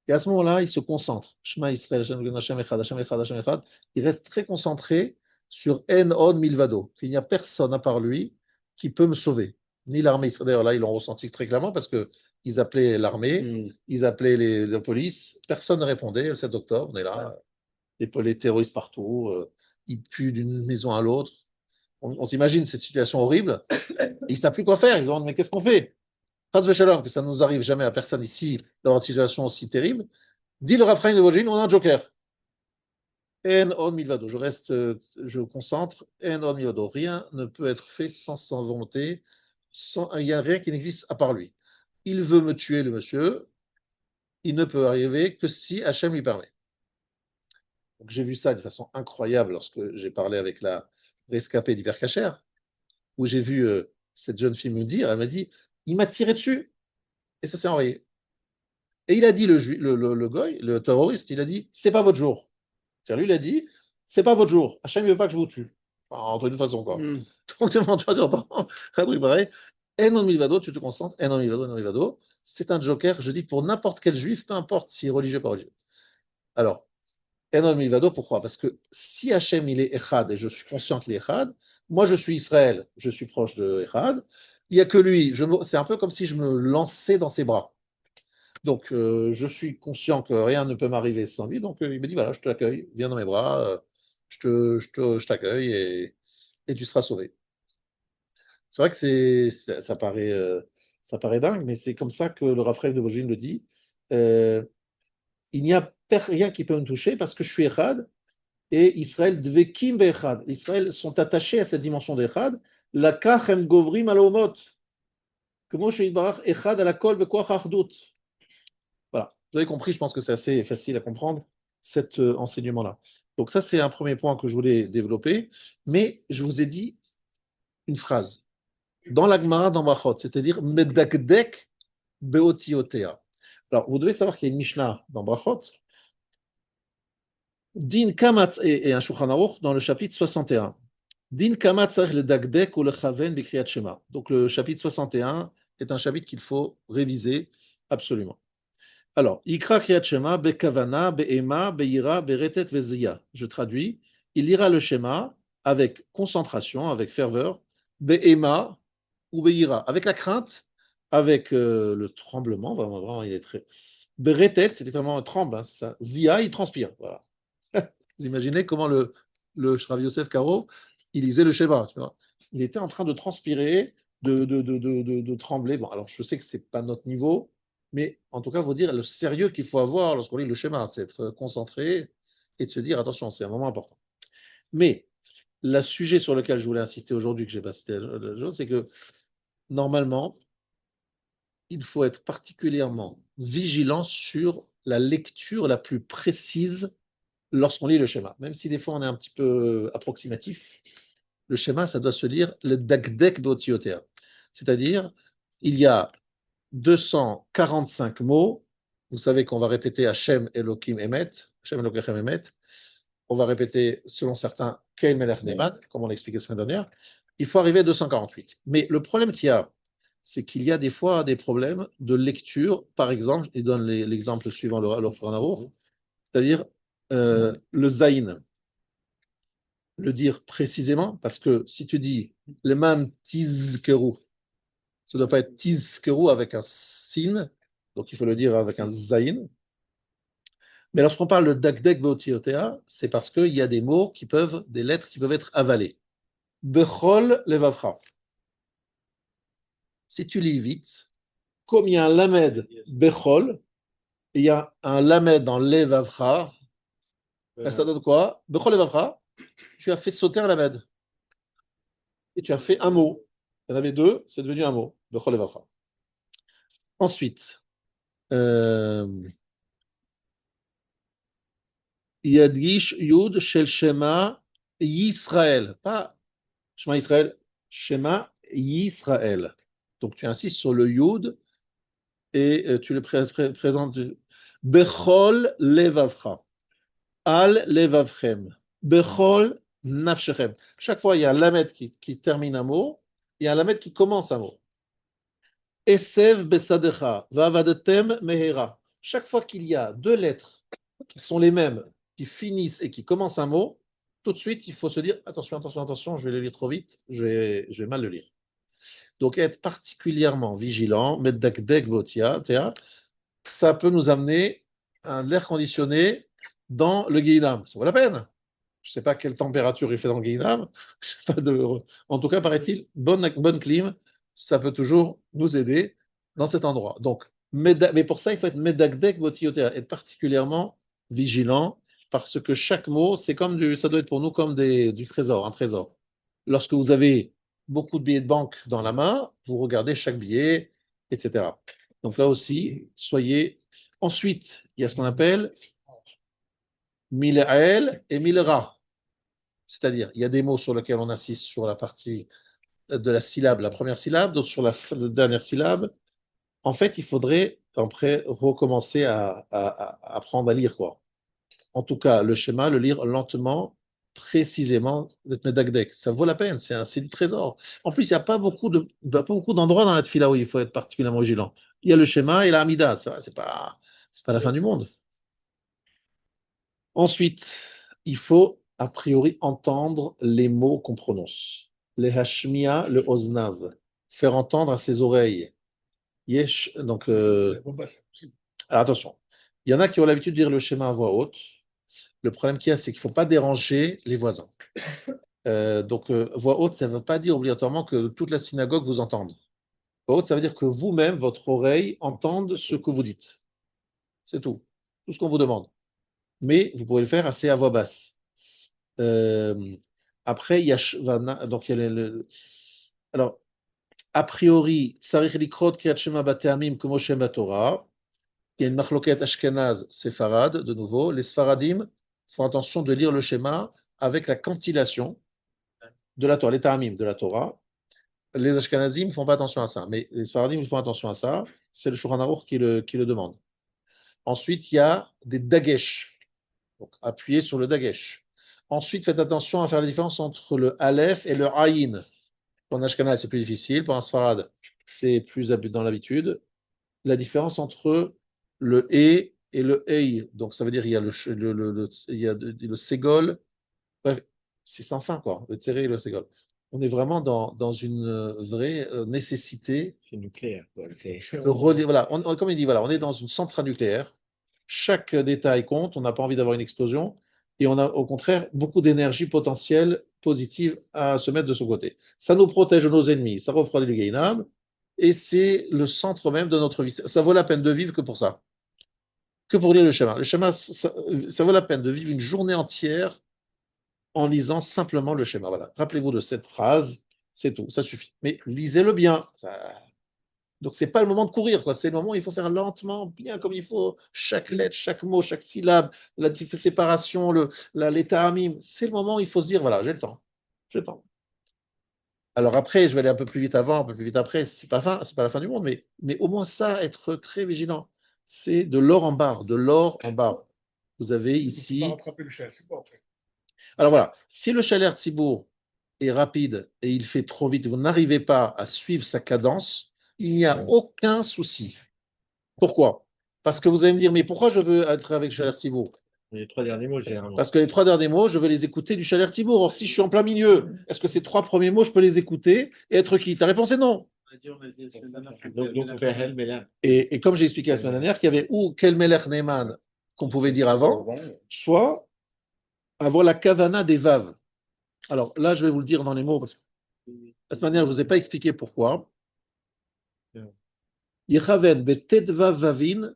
A: Et à ce moment-là, il se concentre. Shema Israël, Hashem Echad, Hashem Echad, Hashem Echad. Il reste très concentré sur En Od Milvado, qu'il n'y a personne à part lui qui peut me sauver. Ni l'armée israélienne. D'ailleurs, là, ils l'ont ressenti très clairement parce qu'ils appelaient l'armée, ils appelaient la police. Personne ne répondait. Le 7 octobre, on est là. Les terroristes partout. Ils puent d'une maison à l'autre. On s'imagine cette situation horrible. Et ils ne savent plus quoi faire. Ils se demandent, mais qu'est-ce qu'on fait? Chas v'shalom, que ça ne nous arrive jamais à personne ici d'avoir une situation aussi terrible. Dit le Raphaël de Vologim, on a un joker. En on milvado. Je concentre. En on milvado. Rien ne peut être fait sans volonté. Il n'y a rien qui n'existe à part lui. Il veut me tuer, le monsieur. Il ne peut arriver que si Hachem lui permet. Donc j'ai vu ça de façon incroyable lorsque j'ai parlé avec la rescapée d'Hypercacher, où j'ai vu cette jeune fille me dire, elle m'a dit, il m'a tiré dessus et ça s'est enrayé. Et il a dit, le goy, le terroriste, il a dit, c'est pas votre jour. C'est-à-dire, lui, il a dit, c'est pas votre jour. Hachem ne veut pas que je vous tue. Enfin, entre une façon, quoi. Donc, tu entends un truc pareil. En milvado, tu te concentres. En milvado. C'est un joker, je dis, pour n'importe quel juif, peu importe s'il est religieux ou pas religieux. Alors, en milvado, pourquoi? Parce que si Hachem, il est Echad, et je suis conscient qu'il est Echad, moi, je suis Israël, je suis proche de Echad, il n'y a que lui. C'est un peu comme si je me lançais dans ses bras. Donc, je suis conscient que rien ne peut m'arriver sans lui. Donc, il me dit, voilà, je t'accueille, viens dans mes bras, je t'accueille et tu seras sauvé. C'est vrai que ça paraît dingue, mais c'est comme ça que le Raphaël de Vologim le dit. Il n'y a rien qui peut me toucher parce que je suis Echad et Israël dvekim be'echad. Israël sont attachés à cette dimension d'Echad. La kachem govrim alomot. Comment je Barach Echad à la kol bekoach achdut. Voilà, vous avez compris, je pense que c'est assez facile à comprendre cet enseignement-là. Donc ça, c'est un premier point que je voulais développer, mais je vous ai dit une phrase. Dans l'Agmara, dans Brachot, c'est-à-dire Medakdek Beotiotea. Alors, vous devez savoir qu'il y a une Mishnah dans Brachot, Din Kamatz et un Shulchan Aruch dans le chapitre 61. Din Kamatz le Dagdek ou le Chaven Bikriyat Shema. Donc le chapitre 61 est un chapitre qu'il faut réviser absolument. Alors, Ikra Kriyat Shema, Bekavana, Be'ema, Be'ira, Be'retet, Veziya. Je traduis. Il lira le schéma avec concentration, avec ferveur, Be'ema ou Be'ira, avec la crainte, avec le tremblement, vraiment, il est très. Be'retet, littéralement, tremble, c'est ça. Zia, il transpire. Voilà. Vous imaginez comment le Shrav Yosef Karo, il lisait le schéma, tu vois. Il était en train de transpirer, de trembler. Bon, alors je sais que c'est pas notre niveau, mais en tout cas, vous dire le sérieux qu'il faut avoir lorsqu'on lit le schéma, c'est être concentré et de se dire attention, c'est un moment important. Mais le sujet sur lequel je voulais insister aujourd'hui, que j'ai pas cité, c'est que normalement, il faut être particulièrement vigilant sur la lecture la plus précise lorsqu'on lit le schéma. Même si des fois on est un petit peu approximatif, le schéma, ça doit se lire le dakdek botiotea. C'est-à-dire, il y a 245 mots. Vous savez qu'on va répéter Hashem Elohim Emet, Hashem Elohim Emet. On va répéter, selon certains, Keil Melech Neman, comme on l'a expliqué la semaine dernière. Il faut arriver à 248. Mais le problème qu'il y a, c'est qu'il y a des fois des problèmes de lecture. Par exemple, il donne l'exemple suivant l'Orfranaour, c'est-à-dire le Zayin. Le dire précisément, parce que si tu dis le man tizkeru, ça ne doit pas être tizkeru avec un sin, donc il faut le dire avec un zayin. Mais lorsqu'on parle de dakdek beotiotea, c'est parce qu'il y a des mots qui peuvent, des lettres qui peuvent être avalées. Bechol levavcha. Si tu lis vite, comme il y a un lamed bechol, et il y a un lamed dans levavcha, ça donne quoi? Bechol levavcha, tu as fait sauter un lamed. Et tu as fait un mot. Il y en avait deux, c'est devenu un mot. Bechol levavcha. Ensuite, Yadgish Yud Shel Shema Yisrael. Pas Shema Israël, Shema Yisrael. Donc tu insistes sur le Yud et tu le présentes. Bechol Levavcha. Al Levavchem. Bechol Nafshechem. Chaque fois, il y a un lamed qui termine un mot, il y a un lamed qui commence un mot. Esev Besadecha. Vavadetem Mehera. Chaque fois qu'il y a deux lettres qui sont les mêmes, qui finissent et qui commencent un mot, tout de suite, il faut se dire attention, attention, attention, je vais le lire trop vite, je vais mal le lire. Donc, être particulièrement vigilant, mettre dakdek botia, ça peut nous amener à l'air conditionné dans le Guinam. Ça vaut la peine. Je ne sais pas quelle température il fait dans le Guinam. En tout cas, paraît-il, bonne clim, ça peut toujours nous aider dans cet endroit. Donc, mais pour ça, il faut être medakdek botiotea, être particulièrement vigilant, parce que chaque mot, ça doit être pour nous comme du trésor, un trésor. Lorsque vous avez beaucoup de billets de banque dans la main, vous regardez chaque billet, etc. Donc là aussi, soyez. Ensuite, il y a ce qu'on appelle mil'el et mil'ra. C'est-à-dire, il y a des mots sur lesquels on insiste sur la partie de la syllabe, la première syllabe, d'autres sur la dernière syllabe. En fait, il faudrait après recommencer à apprendre à lire, quoi. En tout cas, le schéma, le lire lentement, précisément, d'être medakdek. Ça vaut la peine, c'est du trésor. En plus, il n'y a pas beaucoup d'endroits dans la tefila où il faut être particulièrement vigilant. Il y a le schéma et la hamida, c'est pas la fin du monde. Ensuite, il faut a priori entendre les mots qu'on prononce. Les hashmia, le oznav, faire entendre à ses oreilles. Yesh, donc, alors attention, il y en a qui ont l'habitude de dire le schéma à voix haute. Le problème qu'il y a, c'est qu'il ne faut pas déranger les voisins. Donc, voix haute, ça ne veut pas dire obligatoirement que toute la synagogue vous entende. Voix haute, ça veut dire que vous-même, votre oreille, entende ce que vous dites. C'est tout. Tout ce qu'on vous demande. Mais vous pouvez le faire assez à voix basse. Après, il y a donc il y a alors, a priori, Tsarich Likrot Kriyat Shema Bateamim Komo Shem Batorah. Il y a une machloket ashkenaz séfarade, de nouveau. Les sfaradim font attention de lire le schéma avec la cantillation de la Torah, les ta'amim de la Torah. Les ashkenazim ne font pas attention à ça, mais les sfaradim font attention à ça. C'est le Shulchan Aruch qui le demande. Ensuite, il y a des dagesh. Donc, appuyez sur le dagesh. Ensuite, faites attention à faire la différence entre le aleph et le ayin. Pour un ashkenaz, c'est plus difficile. Pour un sfarad, c'est plus dans l'habitude. La différence entre le et le ei. Donc, ça veut dire il y a le ségol. Bref, c'est sans fin, quoi. Le tséré et le ségol. On est vraiment dans une vraie nécessité.
C: C'est nucléaire, quoi.
A: De relire. Voilà, comme il dit, voilà, on est dans une centrale nucléaire. Chaque détail compte. On n'a pas envie d'avoir une explosion. Et on a, au contraire, beaucoup d'énergie potentielle positive à se mettre de son côté. Ça nous protège de nos ennemis. Ça refroidit le Gainam. Et c'est le centre même de notre vie. Ça vaut la peine de vivre que pour ça. Que pour lire le schéma. Le schéma, ça vaut la peine de vivre une journée entière en lisant simplement le schéma. Voilà. Rappelez-vous de cette phrase. C'est tout, ça suffit. Mais lisez-le bien. Donc, c'est pas le moment de courir, quoi. C'est le moment où il faut faire lentement, bien comme il faut, chaque lettre, chaque mot, chaque syllabe, la séparation, l'état amime. C'est le moment où il faut se dire, voilà, j'ai le temps. J'ai le temps. Alors après, je vais aller un peu plus vite avant, un peu plus vite après. C'est pas la fin du monde, mais au moins ça, être très vigilant. C'est de l'or en barre, de l'or en barre. Vous avez
D: Tu peux pas
A: ici.
D: rattraper le chat, c'est bon après.
A: Alors voilà, si le Chaler Tzibour est rapide et il fait trop vite, vous n'arrivez pas à suivre sa cadence, il n'y a aucun souci. Pourquoi? Parce que vous allez me dire, mais pourquoi je veux être avec Chaler Tzibour?
C: Les 3 derniers mots, généralement.
A: Parce que les 3 derniers mots, je veux les écouter du Chaler Tzibour. Or, si je suis en plein milieu, est-ce que ces 3 premiers mots, je peux les écouter et être qui? Ta réponse est non.
C: Donc on fait Hel Melach.
A: Et comme j'ai expliqué la semaine dernière, qu'il y avait ou Kel Melech Neyman qu'on pouvait dire avant, soit avoir la kavana des vaves. Alors là, je vais vous le dire dans les mots, parce que la semaine dernière, je ne vous ai pas expliqué pourquoi. Yechaven betet vav vavin,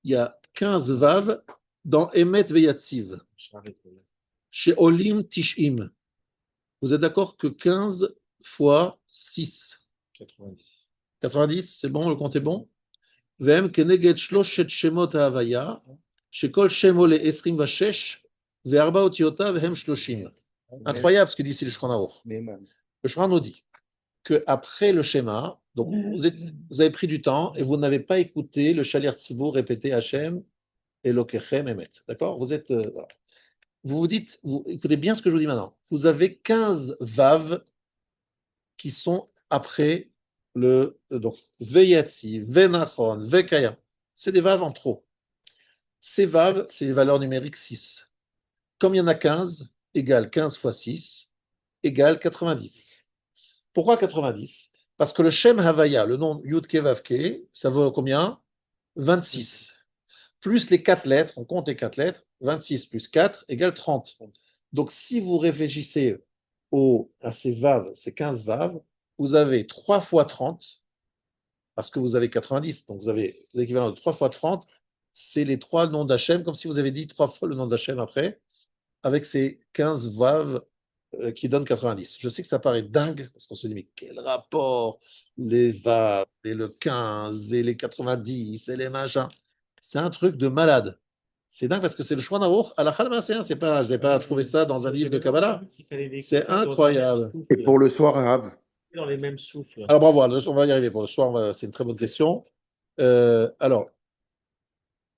A: il y a 15 vav dans Emet Veyatziv, chez Olim Tishim. Vous êtes d'accord que 15 fois 6,
C: 90.
A: 90, c'est bon, le compte est bon? Vem keneged shloshet shemot ha'avaya, shekol shem ole 26, ve'arba otiotav hem shloshim. Incroyable ce que dit ici le Shulchan Aruch. Le Shulchan nous dit qu'après le schéma, donc vous avez pris du temps et vous n'avez pas écouté le Shalir Tzibour répéter Hachem, Elokechem, Emet. D'accord? Vous êtes. Voilà. Vous vous dites, écoutez bien ce que je vous dis maintenant. Vous avez 15 vav qui sont après donc Veyatzi, Venachon, Vekaya. C'est des vav en trop. Ces vav, c'est les valeurs numériques 6. Comme il y en a 15, égale 15 fois 6, égale 90. Pourquoi 90? Parce que le Shem Havaya, le nom Yud Ke Vav Ke, ça vaut combien? 26. Plus les 4 lettres, on compte les 4 lettres, 26 plus 4 égale 30. Donc si vous réfléchissez à ces vav, ces 15 vav, vous avez 3 fois 30, parce que vous avez 90, donc vous avez l'équivalent de 3 fois 30, c'est les 3 noms d'Hachem, comme si vous avez dit 3 fois le nom d'Hachem après, avec ces 15 vav qui donne 90. Je sais que ça paraît dingue, parce qu'on se dit, mais quel rapport, les vav, et le 15, et les 90, et les machins. C'est un truc de malade. C'est dingue parce que c'est le Shulchan Aruch à la Khalmaséen, c'est pas, je n'ai pas trouvé ça dans un livre de Kabbalah. C'est incroyable.
E: Et pour le soir arabe.
C: Dans les mêmes souffles.
A: Alors bravo, on va y arriver pour le soir, c'est une très bonne question. Alors,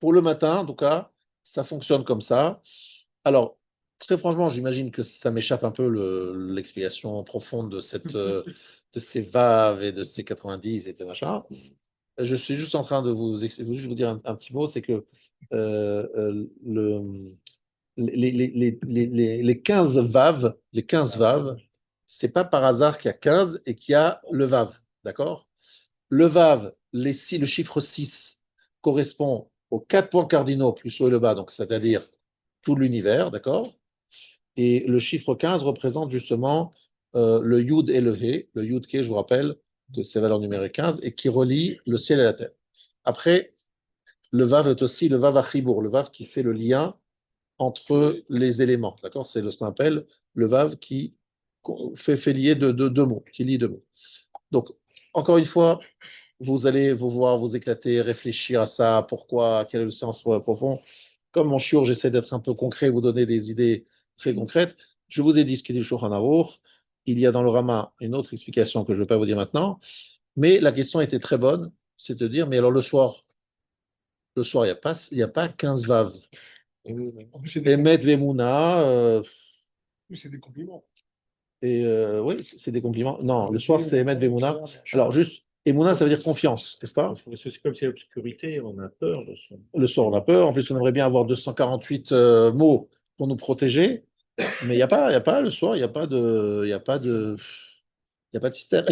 A: pour le matin, en tout cas, ça fonctionne comme ça. Alors, très franchement, j'imagine que ça m'échappe un peu l'explication profonde de ces vaves et de ces 90 et ces machins. Je suis juste en train de vous dire un petit mot, c'est que les 15 vaves, c'est pas par hasard qu'il y a 15 et qu'il y a le vav, d'accord? Le vav, le chiffre 6 correspond aux 4 points cardinaux plus haut et le bas, donc c'est-à-dire tout l'univers, d'accord? Et le chiffre 15 représente justement le Yud et le He, le Yud Ke, je vous rappelle que c'est valeur numérique 15, et qui relie le ciel et la terre. Après, le Vav est aussi le Vav Achibour, le Vav qui fait le lien entre les éléments, d'accord? C'est ce qu'on appelle le Vav qui fait lier deux mots, qui lie deux mots. Donc, encore une fois, vous allez vous éclater, réfléchir à ça, pourquoi, quel est le sens profond. Comme mon shiur, j'essaie d'être un peu concret, vous donner des idées très concrètes. Je vous ai dit ce qu'il dit le Shulchan Aruch. Il y a dans le Rama une autre explication que je ne vais pas vous dire maintenant, mais la question était très bonne, c'est de dire, mais alors le soir, il n'y a pas 15 vav.
D: En plus, c'est des,
A: Emet Vemuna,
D: c'est des compliments.
A: oui, c'est des compliments. Non, le soir, c'est Emet Vemuna. Alors, juste, Emuna, ça veut dire confiance, n'est-ce pas?
C: Parce que c'est comme c'est l'obscurité, on a peur de ça.
A: Le soir, on a peur. En plus, on aimerait bien avoir 248 mots pour nous protéger. Mais il n'y a pas le soir, il n'y a pas de système.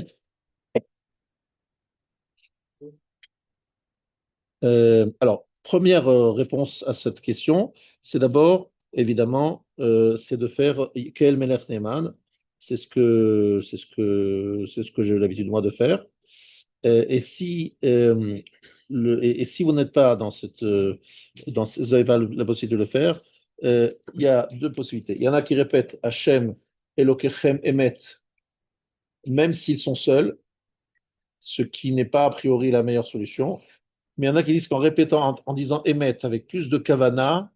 A: Alors, première réponse à cette question, c'est d'abord, évidemment, c'est de faire Kel Melech Neyman. C'est ce que j'ai l'habitude moi de faire. Et si vous n'êtes pas vous n'avez pas la possibilité de le faire, il y a deux possibilités. Il y en a qui répètent Hachem Elokechem Emet même s'ils sont seuls, ce qui n'est pas a priori la meilleure solution. Mais il y en a qui disent qu'en répétant, en disant émet avec plus de kavana,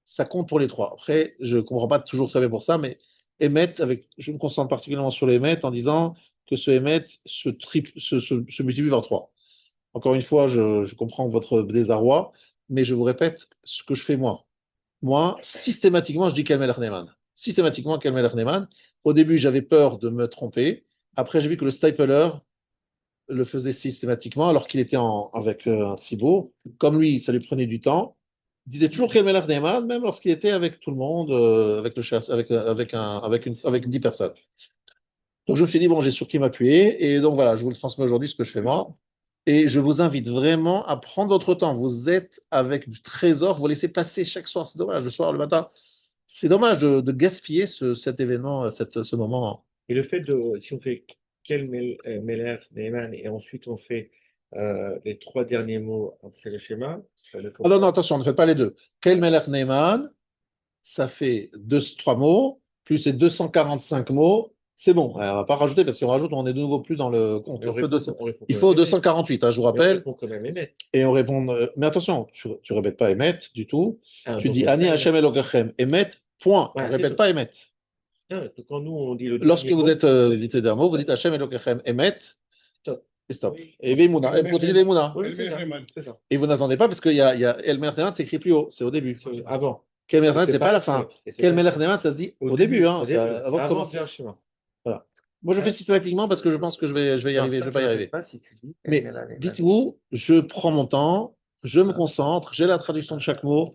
A: ça compte pour les trois. Après, je ne comprends pas toujours ça fait pour ça, mais émet, avec, je me concentre particulièrement sur l'émet en disant que ce émet se multiplie par trois. Encore une fois, je comprends votre désarroi, mais je vous répète ce que je fais moi. Moi, systématiquement, je dis Kelmel Arneman. Systématiquement, Kelmel Arneman. Au début, j'avais peur de me tromper. Après, j'ai vu que le stapler le faisait systématiquement alors qu'il était avec un Tzibour. Comme lui, ça lui prenait du temps. Il disait toujours Kelmel Arneman, même lorsqu'il était avec tout le monde, avec, le chef, avec 10 personnes. Donc, je me suis dit, bon, j'ai sur qui m'appuyer. Et donc, voilà, je vous le transmets aujourd'hui, ce que je fais moi. Et je vous invite vraiment à prendre votre temps. Vous êtes avec du trésor, vous laissez passer chaque soir. C'est dommage, le soir, le matin. C'est dommage de gaspiller cet événement, ce moment.
C: Et le fait si on fait Meller, Neyman, et ensuite on fait les trois derniers mots après le schéma, ça le
A: Ah non, non, attention, ne faites pas les deux. Kel Melech Neyman, ça fait trois mots, plus ces 245 mots. C'est bon, on ne va pas rajouter, parce qu'on rajoute, on est de nouveau plus dans le compte. Il faut 248, hein, je vous
C: On
A: rappelle.
C: répond quand même Emet.
A: Et on répond. Mais attention, tu ne répètes pas Emet du tout.
C: Ah,
A: Tu
C: donc,
A: dis Ani Hashem Elokechem. Emet, point.
C: Ouais,
A: On ne
C: c'est
A: répète
C: ça.
A: pas Emet.
C: Ah, donc quand nous on dit le
A: Lorsque
C: dernier
A: vous
C: mot,
A: êtes évité d'un mot, vous dites Hashem Elokechem Emet
C: stop.
A: et stop.
C: Oui.
A: Et Veimuna. Et vous continuez Veimuna.
C: Oui,
D: El
C: c'est ça.
D: Merheman.
C: C'est ça.
A: Et vous n'attendez pas parce qu'il y a El Mertenan, c'est écrit plus haut, c'est au début.
C: C'est avant.
A: Quel Mertenan,
C: Et
A: c'est pas à la fin. Quel Mertenan, ça se dit au début, hein,
C: Au
A: c'est
C: début,
A: avant de
C: avant
A: commencer.
C: faire le schéma.
A: Voilà. Moi, je fais systématiquement parce que je pense que je vais y arriver, je vais pas y arriver.
C: Pas si tu dis
A: Mais dites-vous, je prends mon temps, je me concentre, j'ai la traduction de chaque mot.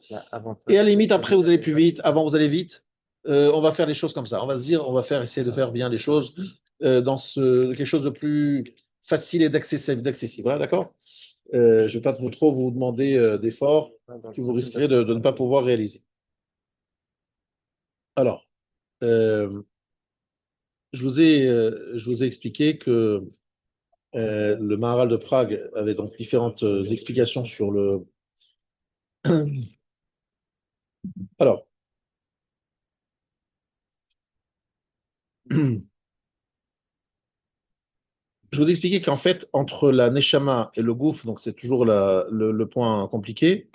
A: Et à la limite, après, vous allez plus vite, avant, vous allez vite. On va faire les choses comme ça. On va se dire, on va essayer de faire bien les choses dans quelque chose de plus facile et d'accessible. Voilà, d'accord? Je ne vais pas trop vous demander d'efforts que vous risquerez de ne pas pouvoir réaliser. Alors, je vous ai expliqué que le Maharal de Prague avait donc différentes explications sur le. Alors, je vous ai expliqué qu'en fait, entre la Neshama et le Gouf, donc c'est toujours le point compliqué,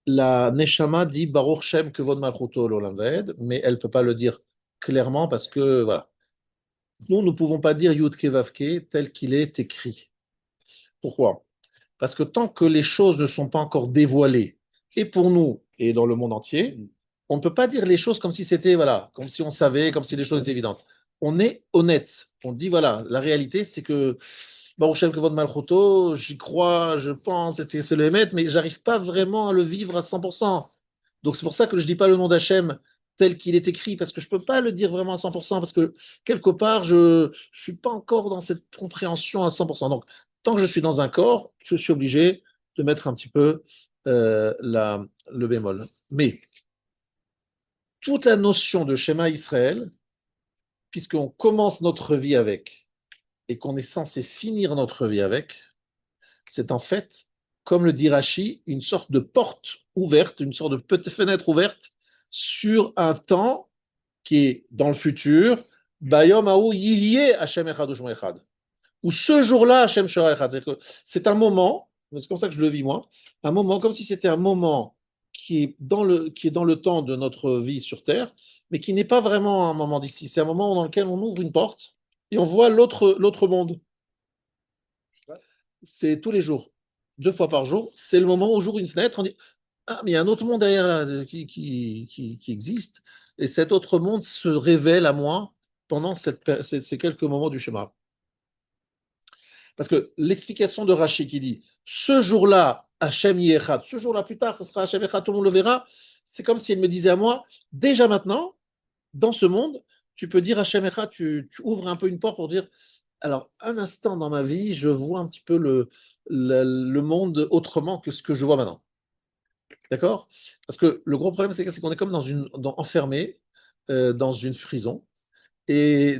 A: la Neshama dit Baruch Shem Kevod Malchuto l'Olam Vaed, mais elle ne peut pas le dire clairement parce que, voilà. Nous ne pouvons pas dire Yud Kevavke tel qu'il est écrit. Pourquoi? Parce que tant que les choses ne sont pas encore dévoilées, et pour nous, et dans le monde entier, on ne peut pas dire les choses comme si c'était, voilà, comme si on savait, comme si les choses étaient évidentes. On est honnête. On dit, voilà, la réalité, c'est que Baruch Shem Kevod Malchuto, j'y crois, je pense, c'est le Hémet, mais j'arrive pas vraiment à le vivre à 100%. Donc c'est pour ça que je ne dis pas le nom d'Hachem tel qu'il est écrit, parce que je ne peux pas le dire vraiment à 100%, parce que quelque part, je ne suis pas encore dans cette compréhension à 100%. Donc, tant que je suis dans un corps, je suis obligé de mettre un petit peu le bémol. Mais toute la notion de schéma Israël, puisqu'on commence notre vie avec, et qu'on est censé finir notre vie avec, c'est en fait, comme le dit Rashi, une sorte de porte ouverte, une sorte de petite fenêtre ouverte sur un temps qui est dans le futur, Bayom Aou Yihye Hashem Echad Ushmo Echad. Ou ce jour-là, Hashem Shora Echad. C'est un moment, c'est comme ça que je le vis moi, un moment comme si c'était un moment qui est dans le temps de notre vie sur Terre, mais qui n'est pas vraiment un moment d'ici. C'est un moment dans lequel on ouvre une porte et on voit l'autre monde. C'est tous les jours, 2 fois par jour. C'est le moment où j'ouvre une fenêtre, on dit ah, mais il y a un autre monde derrière là qui existe, et cet autre monde se révèle à moi pendant ces quelques moments du schéma. Parce que l'explication de Rashi qui dit ce jour-là, Hachem Yechad, ce jour-là plus tard, ce sera Hachem Yechad, tout le monde le verra, c'est comme si elle me disait à moi, déjà maintenant, dans ce monde, tu peux dire Hachem Yechad, tu ouvres un peu une porte pour dire alors, un instant dans ma vie, je vois un petit peu le monde autrement que ce que je vois maintenant. D'accord? Parce que le gros problème, c'est qu'on est comme enfermé dans une prison. Et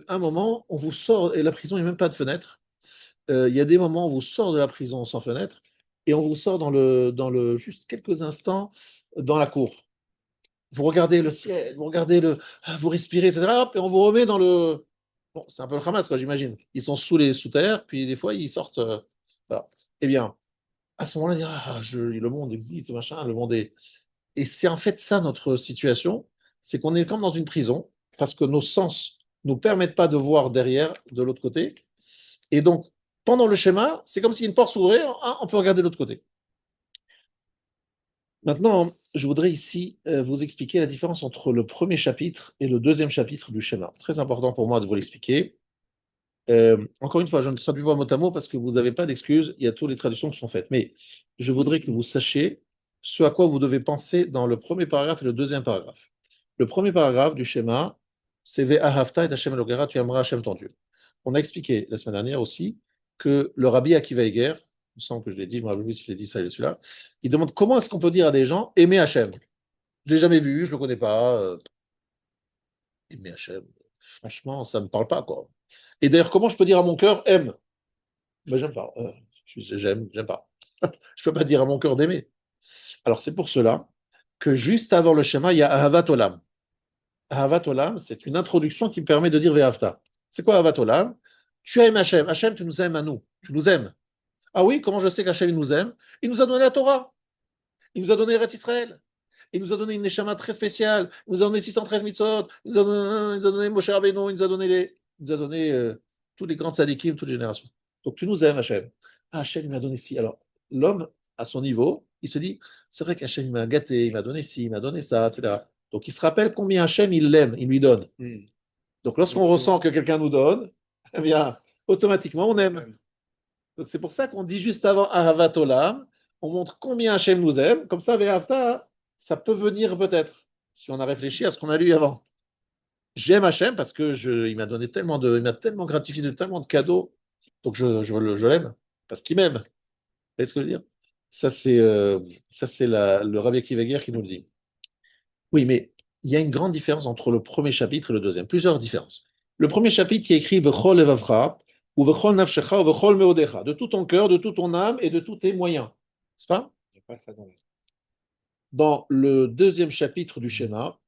A: un moment, on vous sort, et la prison, il n'y a même pas de fenêtre. Il y a des moments où on vous sort de la prison sans fenêtre, et on vous sort juste quelques instants dans la cour. Vous regardez le ciel, vous respirez, etc. Et on vous remet Bon, c'est un peu le Hamas, quoi, j'imagine. Ils sont sous terre, puis des fois, ils sortent. Voilà. Eh bien, à ce moment-là, il dit, le monde existe, machin, le monde est. Et c'est en fait ça notre situation, c'est qu'on est comme dans une prison, parce que nos sens nous permettent pas de voir derrière, de l'autre côté. Et donc, pendant le schéma, c'est comme si une porte s'ouvrait, on peut regarder de l'autre côté. Maintenant, je voudrais ici vous expliquer la différence entre le premier chapitre et le deuxième chapitre du schéma. Très important pour moi de vous l'expliquer. Encore une fois, je ne traduis pas mot à mot parce que vous n'avez pas d'excuses, il y a toutes les traductions qui sont faites. Mais je voudrais que vous sachiez ce à quoi vous devez penser dans le premier paragraphe et le deuxième paragraphe. Le premier paragraphe du schéma, c'est Ve'ahavta et Hashem Elokera, tu aimeras Hashem ton Dieu. On a expliqué la semaine dernière aussi que le rabbi Akiva Eger, il me semble que je l'ai dit, je me rappelle plus si je l'ai dit ça et celui-là, il demande comment est-ce qu'on peut dire à des gens aimer Hashem. Je l'ai jamais vu, je le connais pas. Aimer Hashem, franchement, ça me parle pas quoi. Et d'ailleurs, comment je peux dire à mon cœur aime? Ben, j'aime pas. J'aime pas. Je peux pas dire à mon cœur d'aimer. Alors c'est pour cela que juste avant le schéma, il y a Ahavat Olam. Ahavat Olam, c'est une introduction qui permet de dire Ve'afta. C'est quoi Ahavat Olam? Tu aimes Hachem. Hachem, tu nous aimes à nous. Tu nous aimes. Ah oui, comment je sais qu'Hachem il nous aime? Il nous a donné la Torah. Il nous a donné Eretz Israël. Il nous a donné une neshama très spéciale. Il nous a donné 613 mitzvot. Il nous a donné Moshe Rabbeinu. Il nous a donné tous les grands tzadikim, toutes les générations. Donc tu nous aimes, Hachem. Ah, Hachem, il m'a donné ci. Alors, l'homme, à son niveau, il se dit, c'est vrai qu'Hachem, il m'a gâté, il m'a donné ci, il m'a donné ça, etc. Donc il se rappelle combien Hachem, il l'aime, il lui donne. Donc lorsqu'on ressent que quelqu'un nous donne, eh bien, automatiquement, on aime. Donc c'est pour ça qu'on dit juste avant Ahavat Olam, on montre combien Hachem nous aime. Comme ça, Ve'afta, ça peut venir peut-être, si on a réfléchi à ce qu'on a lu avant. J'aime Hachem parce que il m'a donné il m'a tellement gratifié de tellement de cadeaux. Donc je l'aime parce qu'il m'aime. Vous voyez ce que je veux dire? Ça, c'est le Rabbi Akiva Ger qui nous le dit. Oui, mais il y a une grande différence entre le premier chapitre et le deuxième. Plusieurs différences. Le premier chapitre, il est écrit Bechol Evavcha, ou Bechol Nafshecha, ou Bechol Meodecha, de tout ton cœur, de toute ton âme et de tous tes moyens. N'est-ce pas?
C: Il n'y a pas ça dans
A: Dans le deuxième chapitre du schéma,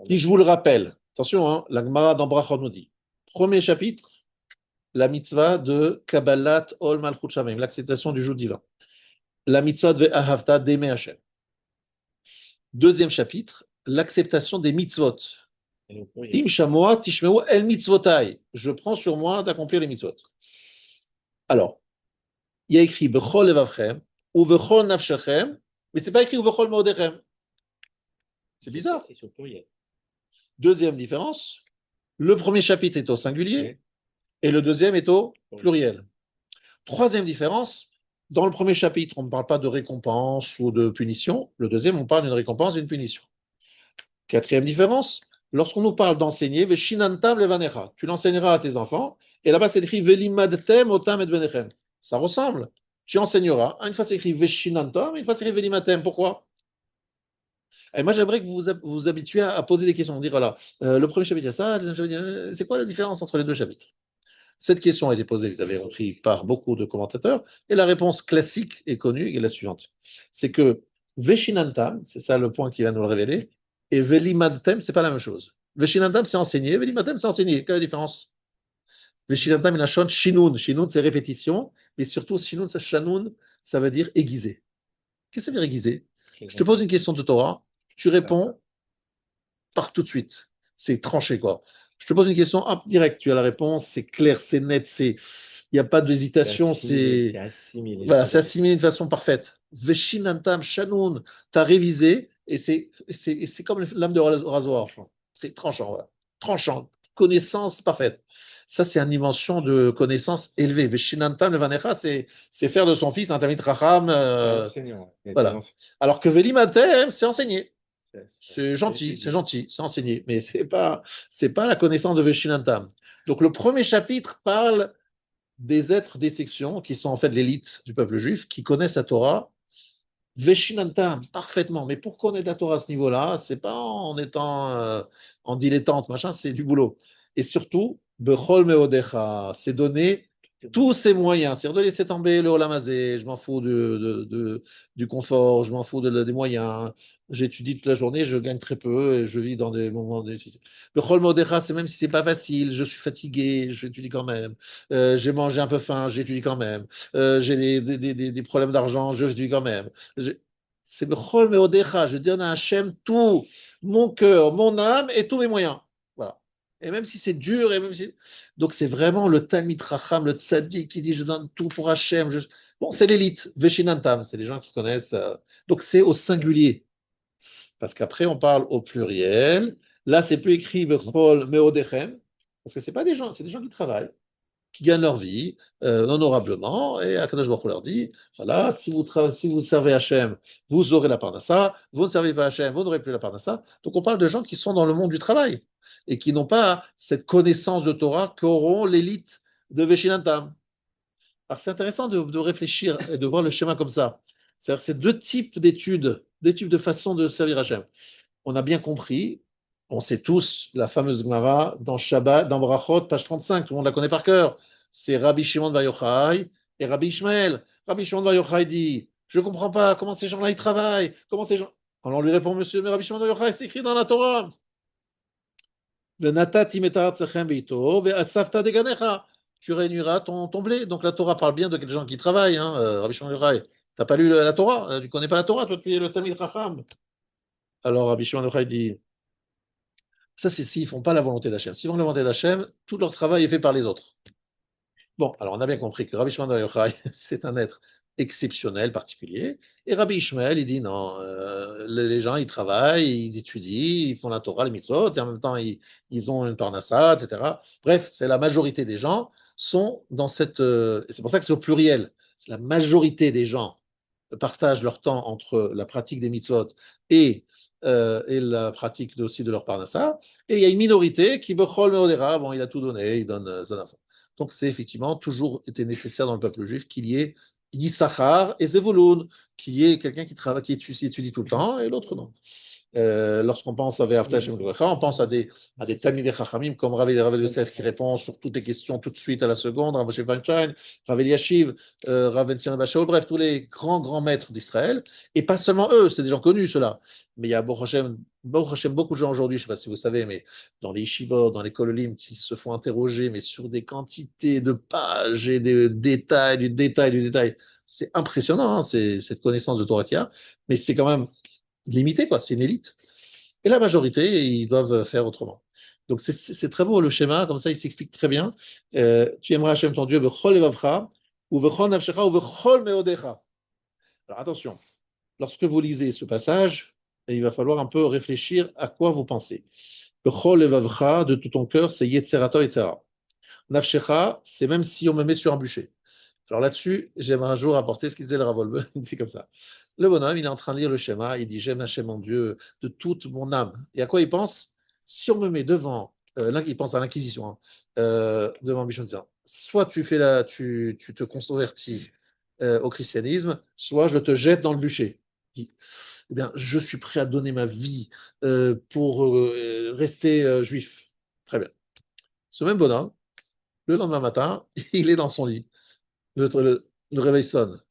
A: qui, je vous le rappelle, attention, hein, la Gemara dans Brachot nous dit, premier chapitre, la mitzvah de Kabbalat Ol Malchut Shamayim, l'acceptation du joug divin. La mitzvah de Ve'ahavta d'aimer Hashem. Deuxième chapitre, l'acceptation des mitzvot. Im shamoa tishmeu el mitzvotai. Je prends sur moi d'accomplir les mitzvot. Alors, il y a écrit Bechol evavchem ou Bechol nafshechem, mais c'est pas écrit ou Bechol meodechem. C'est bizarre. Deuxième différence, le premier chapitre est au singulier et le deuxième est au pluriel. Troisième différence, dans le premier chapitre, on ne parle pas de récompense ou de punition. Le deuxième, on parle d'une récompense et d'une punition. Quatrième différence, lorsqu'on nous parle d'enseigner, Veshinantam levanecha, tu l'enseigneras à tes enfants, et là-bas c'est écrit Velimadtem otam et benechem. Ça ressemble. Tu enseigneras. Une fois c'est écrit Veshinantam, une fois c'est écrit Velimatem. Pourquoi? Et moi j'aimerais que vous vous habituiez à poser des questions. Dire voilà, le premier chapitre il y a ça, le deuxième chapitre, c'est quoi la différence entre les deux chapitres? Cette question a été posée, vous avez compris, par beaucoup de commentateurs, et la réponse classique et connue est la suivante. C'est que Veshinantam, c'est ça le point qui va nous le révéler, et Velimadtem, c'est pas la même chose. Veshinantam, c'est enseigner, Velimadtem, c'est enseigner. Quelle est la différence? Veshinantam, il a chante Shinun. Shinun, c'est répétition, mais surtout, Shinun, Shanun, ça veut dire aiguiser. Qu'est-ce que ça veut dire aiguiser? Je te pose une question de Torah, tu réponds par tout de suite. C'est tranché, quoi. Je te pose une question, hop, direct, tu as la réponse, c'est clair, c'est net, il n'y a pas d'hésitation,
C: c'est assimilé.
A: Voilà, c'est assimilé de façon parfaite. Veshinantam, Shanoun, tu as révisé, et c'est comme lame de rasoir. C'est tranchant, voilà. Tranchant, connaissance parfaite. Ça, c'est une dimension de connaissance élevée. Veshinantam, le vanecha, c'est faire de son fils un tamid racham. Voilà. Alors que Velimatem, c'est enseigner. C'est gentil, c'est enseigné, mais c'est pas la connaissance de Veshinantam. Donc le premier chapitre parle des êtres des sections qui sont en fait l'élite du peuple juif, qui connaissent la Torah, Veshinantam parfaitement. Mais pour connaître la Torah à ce niveau-là, c'est pas en étant en dilettante, machin, c'est du boulot. Et surtout, Bechol Meodecha, c'est donner tous ces moyens, c'est-à-dire de laisser tomber le olamazé, je m'en fous du confort, je m'en fous des moyens. J'étudie toute la journée, je gagne très peu et je vis dans des moments difficiles. Le chol modécha, c'est même si c'est pas facile, je suis fatigué, j'étudie quand même. J'ai mangé un peu faim, j'étudie quand même. J'ai des problèmes d'argent, j'étudie quand même. C'est le chol modécha, je donne à Hachem tout, mon cœur, mon âme et tous mes moyens. Voilà. Et même si c'est dur, et même si... Donc c'est vraiment le Talmid Racham, le tzaddik qui dit je donne tout pour Hachem. Bon, c'est l'élite, Veshinantam, c'est les gens qui connaissent. Donc c'est au singulier, parce qu'après on parle au pluriel. Là, c'est plus écrit Bechol Meodechem, parce que c'est pas des gens, c'est des gens qui travaillent, qui gagnent leur vie honorablement. Et Akadosh Baruch Hu leur dit voilà, si vous servez Hachem, vous aurez la parnassa. Vous ne servez pas Hachem, vous n'aurez plus la parnassa. Donc on parle de gens qui sont dans le monde du travail et qui n'ont pas cette connaissance de Torah qu'auront l'élite de Veshinantam. Alors c'est intéressant de réfléchir et de voir le schéma comme ça. C'est-à-dire c'est deux types d'études, deux types de façons de servir Hachem. On a bien compris, on sait tous la fameuse Gemara dans Shabbat, dans Brachot, page 35, tout le monde la connaît par cœur. C'est Rabbi Shimon Bar Yochai et Rabbi Ishmael. Rabbi Shimon Bar Yochai dit je ne comprends pas comment ces gens-là ils travaillent, comment ces gens. Alors on lui répond monsieur, mais Rabbi Shimon Bar Yochai, c'est écrit dans la Torah. Tu réuniras ton blé. Donc la Torah parle bien de gens qui travaillent. Hein. Rabbi Shimon Bar Yochai, t'as pas lu la Torah, tu connais pas la Torah, toi tu es le Talmid Chacham. Alors Rabbi Shimon Bar Yochai dit ça, c'est s'ils ne font pas la volonté d'Hachem. S'ils font la volonté d'Hachem, tout leur travail est fait par les autres. Bon, alors on a bien compris que Rabbi Shimon Bar Yochai, c'est un être exceptionnel, particulier. Et Rabbi Ishmael, il dit non, les gens, ils travaillent, ils étudient, ils font la Torah, les mitzvot, et en même temps, ils ont une parnassa, etc. Bref, c'est la majorité des gens sont dans cette... c'est pour ça que c'est au pluriel. C'est la majorité des gens partagent leur temps entre la pratique des mitzvot et la pratique aussi de leur parnassa. Et il y a une minorité qui, bechol meodera, bon, il a tout donné, il donne son enfant. Donc c'est effectivement toujours été nécessaire dans le peuple juif qu'il y ait Yissachar et Zevulun, qu'il y ait quelqu'un qui travaille, qui étudie tout le temps et l'autre non. Lorsqu'on pense à Ve'afta Hashem Elohecha, on pense à des Talmidei Chachamim comme Rav Yosef qui répond sur toutes les questions tout de suite à la seconde, Rav Moshe Feinstein, Rav Eliashiv, Rav Etzion Bashaol, bref, tous les grands maîtres d'Israël. Et pas seulement eux, c'est des gens connus ceux-là. Mais il y a Baruch Hashem, beaucoup de gens aujourd'hui, je ne sais pas si vous savez, mais dans les yeshivot, dans les kololim, qui se font interroger, mais sur des quantités de pages et des détails, du détail. C'est impressionnant, hein, cette connaissance de Torah qu'il y a, mais c'est quand même limité, quoi, c'est une élite. Et la majorité, ils doivent faire autrement. Donc c'est très beau le schéma, comme ça il s'explique très bien. Tu aimeras Hachem ton Dieu, bechol levavcha, ou bechol nafshecha, ou bechol meodecha. Alors attention, lorsque vous lisez ce passage, il va falloir un peu réfléchir à quoi vous pensez. Bechol levavcha, de tout ton cœur, c'est yetzerato, etc. Nafshecha, c'est même si on me met sur un bûcher. Alors là-dessus, j'aimerais un jour apporter ce qu'il disait le Rav Wolbe, il dit comme ça. Le bonhomme, il est en train de lire le schéma, il dit j'aime Hachem mon Dieu de toute mon âme. Et à quoi il pense? Si on me met devant, il pense à l'inquisition, hein, devant Bichon, soit tu te convertis au christianisme, soit je te jette dans le bûcher. Il dit, eh bien, je suis prêt à donner ma vie pour rester juif. Très bien. Ce même bonhomme, le lendemain matin, il est dans son lit. Le réveil sonne.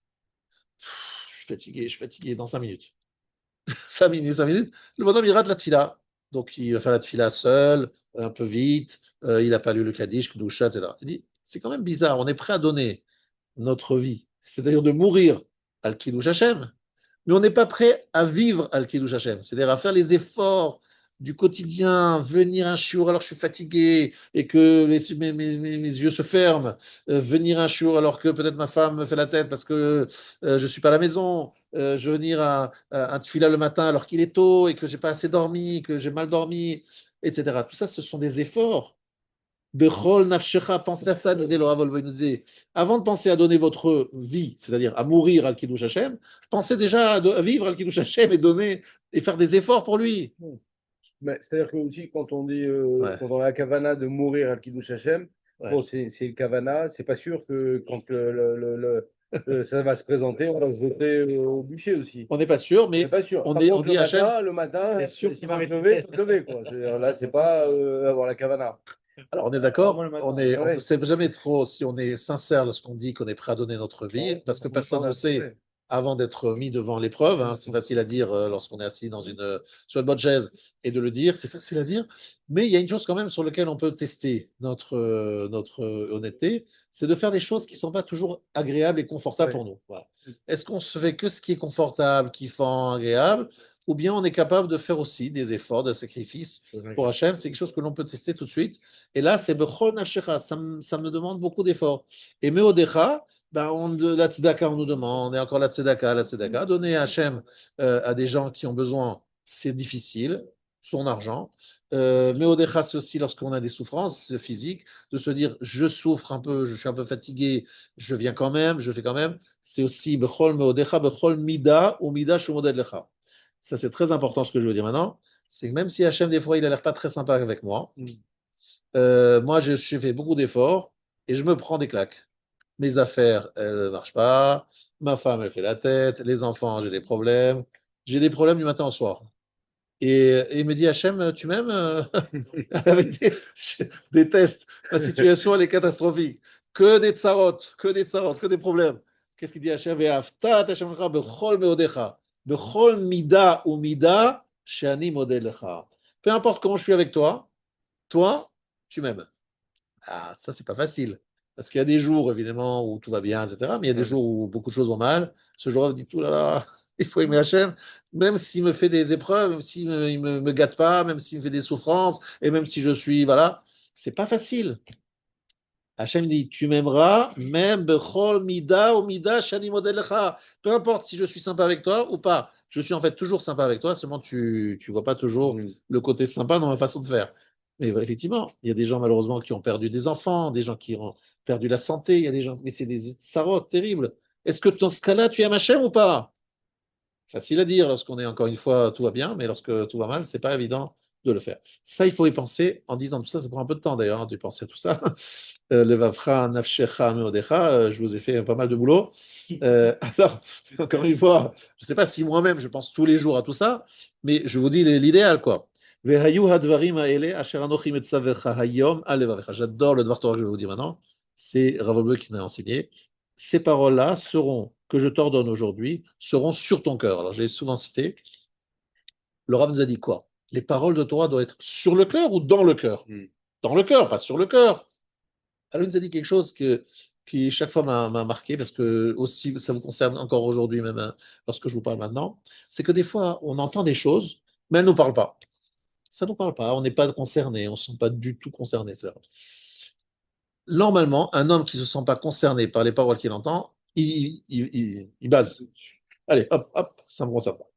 A: Je suis fatigué, dans 5 minutes. 5 minutes, 5 minutes. Le bonhomme, il rate la tfila. Donc, il va faire la tfila seul, un peu vite. Il n'a pas lu le Kaddish, Kedusha, etc. Il dit, c'est quand même bizarre. On est prêt à donner notre vie, c'est-à-dire de mourir al Kiddush Hashem, mais on n'est pas prêt à vivre al Kiddush Hashem, c'est-à-dire à faire les efforts du quotidien, venir un shiur alors que je suis fatigué et que mes yeux se ferment, venir un shiur alors que peut-être ma femme me fait la tête parce que je suis pas à la maison, je veux venir à un tefila le matin alors qu'il est tôt et que j'ai pas assez dormi, que j'ai mal dormi, etc. Tout ça, ce sont des efforts. Bechol nafshecha, pensez à ça, nous dit le Rav Wolbe, nous dit, avant de penser à donner votre vie, c'est-à-dire à mourir al Kiddush Hashem, pensez déjà à vivre al Kiddush Hashem et donner et faire des efforts pour lui.
B: Mais c'est-à-dire que aussi, quand on dit,
A: Ouais.
B: quand on a la kavana de mourir al Kiddush Hashem,
A: Ouais.
B: bon, c'est le kavana, c'est pas sûr que quand ça va se présenter, on va se jeter au bûcher aussi.
A: On n'est pas sûr, mais
B: C'est pas sûr.
A: on
B: Par
A: dit
B: contre,
A: Hachem.
B: le matin,
C: C'est sûr
B: si
C: qu'il
B: faut
C: va
B: te lever, faut te lever, quoi. Là, c'est pas avoir la kavana.
A: Alors, on est d'accord,
C: Moi, le matin,
A: on
B: ouais.
A: ne sait jamais trop si on est sincère lorsqu'on dit qu'on est prêt à donner notre vie,
B: Non,
A: parce que
B: faut
A: personne
B: s'en
A: ne sait
B: assurer.
A: avant d'être mis devant l'épreuve, hein. C'est facile à dire lorsqu'on est assis sur une bonne chaise et de le dire, c'est facile à dire. Mais il y a une chose quand même sur laquelle on peut tester notre honnêteté, c'est de faire des choses qui ne sont pas toujours agréables et confortables
B: Ouais.
A: pour nous. Voilà. Est-ce qu'on se fait que ce qui est confortable, kiffant, agréable, ou bien on est capable de faire aussi des efforts, des sacrifices pour Hachem? C'est quelque chose que l'on peut tester tout de suite. Et là, c'est Bechol Nafshecha, ça me demande beaucoup d'efforts. Et Meodecha, la tzedaka, on nous demande, et encore la tzedaka. Donner à Hachem à des gens qui ont besoin, c'est difficile, son argent. Meodecha, c'est aussi lorsqu'on a des souffrances physiques, de se dire, je souffre un peu, je suis un peu fatigué, je viens quand même, je fais quand même. C'est aussi Bechol Meodecha, Bechol Mida ou Mida Shumoded Lecha. Ça, c'est très important ce que je veux dire maintenant. C'est que même si Hachem, des fois, il a l'air pas très sympa avec moi, moi, je fais beaucoup d'efforts et je me prends des claques. Mes affaires, elles ne marchent pas. Ma femme, elle fait la tête. Les enfants, j'ai des problèmes. J'ai des problèmes du matin au soir. Et il me dit, Hachem, tu m'aimes? Je déteste. Ma situation, elle est catastrophique. Que des problèmes. Qu'est-ce qu'il dit Hachem? Ve'aftat Hachem lecha bechol meodecha, bechol mida ou mida, she'ani model lecha. Peu importe comment je suis avec toi, tu m'aimes. Ah, ça, c'est pas facile. Parce qu'il y a des jours, évidemment, où tout va bien, etc. Mais il y a des jours où beaucoup de choses vont mal. Ce jour-là, vous dites, tout là, là, il faut aimer Hachem, même s'il me fait des épreuves, même s'il me gâte pas, même s'il me fait des souffrances, et même si je suis, voilà, c'est pas facile. Hachem dit, tu m'aimeras, même bechol mida ou mida shani model lecha. Peu importe si je suis sympa avec toi ou pas. Je suis en fait toujours sympa avec toi, seulement tu vois pas toujours le côté sympa dans ma façon de faire. Mais effectivement, il y a des gens malheureusement qui ont perdu des enfants, des gens qui ont perdu la santé, il y a des gens, mais c'est des sarotes terribles. Est-ce que dans ce cas-là, tu aimes Hachem ou pas? Facile à dire lorsqu'on est encore une fois, tout va bien, mais lorsque tout va mal, c'est pas évident de le faire. Ça, il faut y penser en disant tout ça, ça prend un peu de temps d'ailleurs, hein, de penser à tout ça. Le Vavra, Nafshecha, Meodecha, je vous ai fait pas mal de boulot. Alors, encore une fois, je ne sais pas si moi-même je pense tous les jours à tout ça, mais je vous dis l'idéal, quoi. Vehayu hadvarim haele asher anochi metzavecha hayom alevavecha. J'adore le Dvar Torah que je vais vous dire maintenant. C'est Rav Bleu qui m'a enseigné. Ces paroles-là seront, que je t'ordonne aujourd'hui, seront sur ton cœur. Alors, j'ai souvent cité. Le Rav nous a dit quoi? Les paroles de Torah doivent être sur le cœur ou dans le cœur? Dans le cœur, pas sur le cœur. Alors, il nous a dit quelque chose qui chaque fois m'a marqué, parce que aussi, ça vous concerne encore aujourd'hui, même hein, lorsque je vous parle maintenant, c'est que des fois, on entend des choses, mais elles ne nous parlent pas. Ça ne nous parle pas, on n'est pas concerné, on ne se sent pas du tout concerné. Normalement, un homme qui ne se sent pas concerné par les paroles qu'il entend, il base. Allez, hop, hop, ça me concerne pas.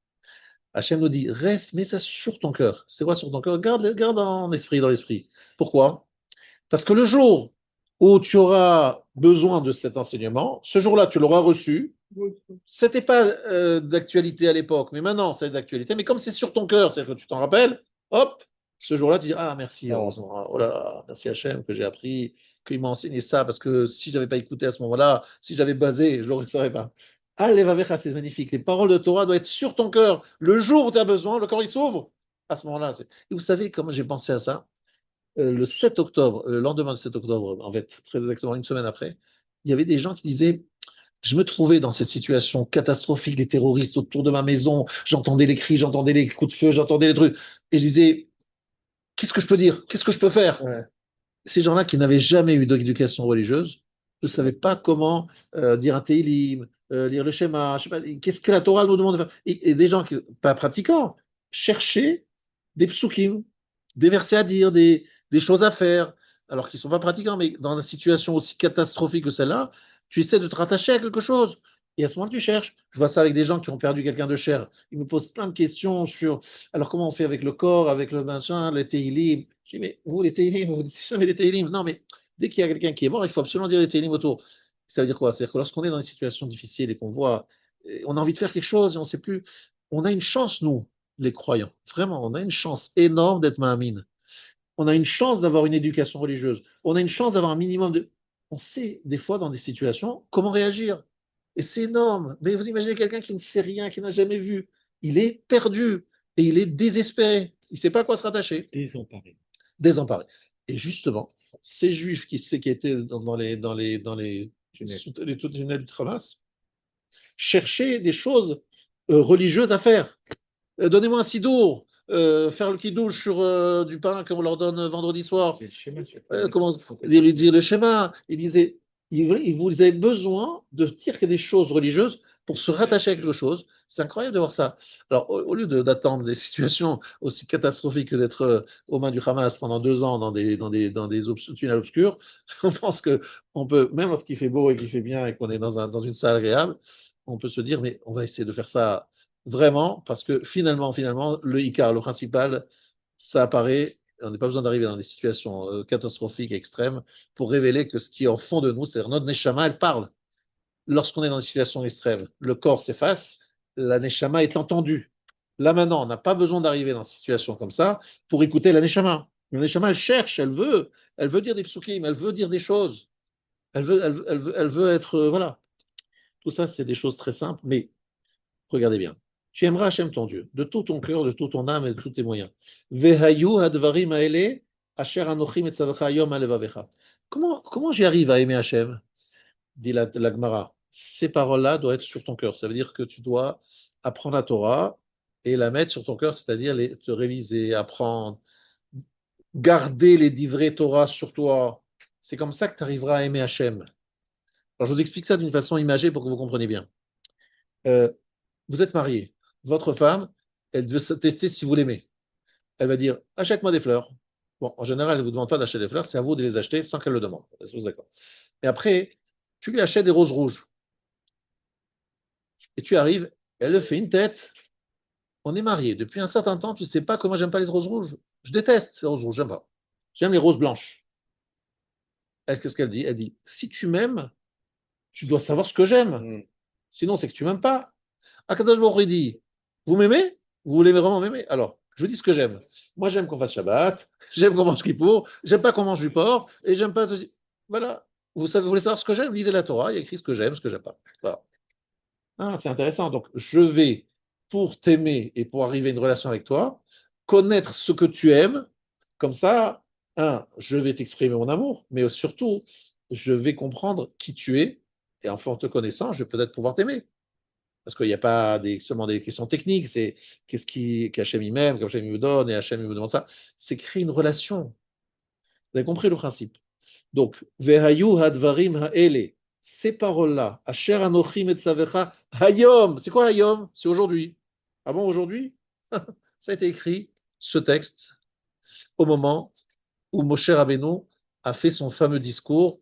A: Hachem nous dit, reste, mets ça sur ton cœur. C'est quoi sur ton cœur? Garde en esprit, dans l'esprit. Pourquoi? Parce que le jour où tu auras besoin de cet enseignement, ce jour-là, tu l'auras reçu. C'était pas d'actualité à l'époque, mais maintenant, c'est d'actualité. Mais comme c'est sur ton cœur, c'est-à-dire que tu t'en rappelles, hop, ce jour-là, tu dis, ah, merci, heureusement. Oh là là, merci Hachem que j'ai appris, qu'il m'a enseigné ça, parce que si je n'avais pas écouté à ce moment-là, si j'avais basé, je ne l'aurais saurais pas. Allez, va c'est magnifique. Les paroles de Torah doivent être sur ton cœur. Le jour où tu as besoin, le corps il s'ouvre. À ce moment-là. Et vous savez comment j'ai pensé à ça? Le 7 octobre, le lendemain du 7 octobre, en fait, très exactement une semaine après, il y avait des gens qui disaient, je me trouvais dans cette situation catastrophique, des terroristes autour de ma maison, j'entendais les cris, j'entendais les coups de feu, j'entendais les trucs, et je disais, qu'est-ce que je peux dire? Qu'est-ce que je peux faire?
B: Ouais.
A: Ces gens-là qui n'avaient jamais eu d'éducation religieuse ne savaient pas comment dire un Tehillim, lire le schéma, je sais pas, qu'est-ce que la Torah nous demande de faire? Et des gens qui, pas pratiquants, cherchaient des psukim, des versets à dire, des choses à faire, alors qu'ils ne sont pas pratiquants, mais dans une situation aussi catastrophique que celle-là, tu essaies de te rattacher à quelque chose. Et à ce moment-là, tu cherches. Je vois ça avec des gens qui ont perdu quelqu'un de cher. Ils me posent plein de questions sur, alors comment on fait avec le corps, avec le machin, les Tehillim. Je dis, mais vous, les Tehillim, vous dites jamais les Tehillim. Non, mais dès qu'il y a quelqu'un qui est mort, il faut absolument dire les Tehillim autour. Ça veut dire quoi? C'est-à-dire que lorsqu'on est dans une situation difficile et qu'on voit, on a envie de faire quelque chose et on ne sait plus, on a une chance, nous, les croyants. Vraiment, on a une chance énorme d'être Mahamine. On a une chance d'avoir une éducation religieuse. On a une chance d'avoir un minimum de. On sait des fois dans des situations comment réagir. Et c'est énorme. Mais vous imaginez quelqu'un qui ne sait rien, qui n'a jamais vu. Il est perdu et il est désespéré. Il ne sait pas à quoi se rattacher.
C: Désemparé.
A: Désemparé. Et justement, ces juifs qui étaient dans les tunnels du Hamas cherchaient des choses religieuses à faire. Donnez-moi un sidour, faire le kidouche sur du pain qu'on leur donne vendredi soir.
C: C'est le schéma sur
A: Comment lui dire le schéma. Il disait, vous avez besoin de dire qu'il y a des choses religieuses pour se rattacher à quelque chose. C'est incroyable de voir ça. Alors, au lieu d'attendre des situations aussi catastrophiques que d'être aux mains du Hamas pendant 2 ans dans des tunnels obscurs, on pense que on peut, même lorsqu'il fait beau et qu'il fait bien et qu'on est dans une salle agréable, on peut se dire, mais on va essayer de faire ça vraiment, parce que finalement, le Icar, le principal, ça apparaît. On n'a pas besoin d'arriver dans des situations catastrophiques, extrêmes, pour révéler que ce qui est au fond de nous, c'est-à-dire notre Neshama, elle parle. Lorsqu'on est dans des situations extrêmes, le corps s'efface, la Neshama est entendue. Là maintenant, on n'a pas besoin d'arriver dans une situation comme ça pour écouter la Neshama. La Neshama, elle cherche, elle veut dire des psukim, elle veut dire des choses. Elle veut être, voilà. Tout ça, c'est des choses très simples, mais regardez bien. Tu aimeras Hachem ton Dieu, de tout ton cœur, de toute ton âme et de tous tes moyens. Vehayu hadvarim haele, asher anochim etzavacha hayom alevavecha. Comment j'y arrive à aimer Hachem? Dit la Gemara. Ces paroles-là doivent être sur ton cœur. Ça veut dire que tu dois apprendre la Torah et la mettre sur ton cœur, c'est-à-dire te réviser, apprendre, garder les divrei Torah sur toi. C'est comme ça que tu arriveras à aimer Hachem. Alors je vous explique ça d'une façon imagée pour que vous compreniez bien. Vous êtes marié. Votre femme, elle veut tester si vous l'aimez. Elle va dire, achète-moi des fleurs. Bon, en général, elle ne vous demande pas d'acheter des fleurs, c'est à vous de les acheter sans qu'elle le demande. Est-ce que vous êtes d'accord? Et après, tu lui achètes des roses rouges. Et tu arrives, elle le fait une tête. On est mariés. Depuis un certain temps, tu ne sais pas comment j'aime pas les roses rouges. Je déteste les roses rouges, j'aime pas. J'aime les roses blanches. Elle, qu'est-ce qu'elle dit? Elle dit, si tu m'aimes, tu dois savoir ce que j'aime. Sinon, c'est que tu m'aimes pas. Akadosh Baruch Hu dit, vous m'aimez? Vous voulez vraiment m'aimer? Alors, je vous dis ce que j'aime. Moi, j'aime qu'on fasse Shabbat, j'aime qu'on mange Kippour, j'aime pas qu'on mange du porc, et j'aime pas ceci. Voilà. Vous voulez savoir ce que j'aime? Lisez la Torah, il y a écrit ce que j'aime, ce que j'aime pas. Voilà. Ah, c'est intéressant. Donc, je vais, pour t'aimer et pour arriver à une relation avec toi, connaître ce que tu aimes. Comme ça, je vais t'exprimer mon amour, mais surtout, je vais comprendre qui tu es. Et enfin, en te connaissant, je vais peut-être pouvoir t'aimer. Parce qu'il n'y a pas seulement des questions techniques, c'est qu'Hachem il m'aime, qu'Hachem il me donne, et Hachem il me demande ça. C'est créer une relation. Vous avez compris le principe. Donc, Vehayu hadvarim ha'ele, ces paroles-là, Asher anochim et tzavecha, hayom, c'est quoi hayom? C'est aujourd'hui. Ah bon, aujourd'hui? Ça a été écrit, ce texte, au moment où Moshe Rabbeinu a fait son fameux discours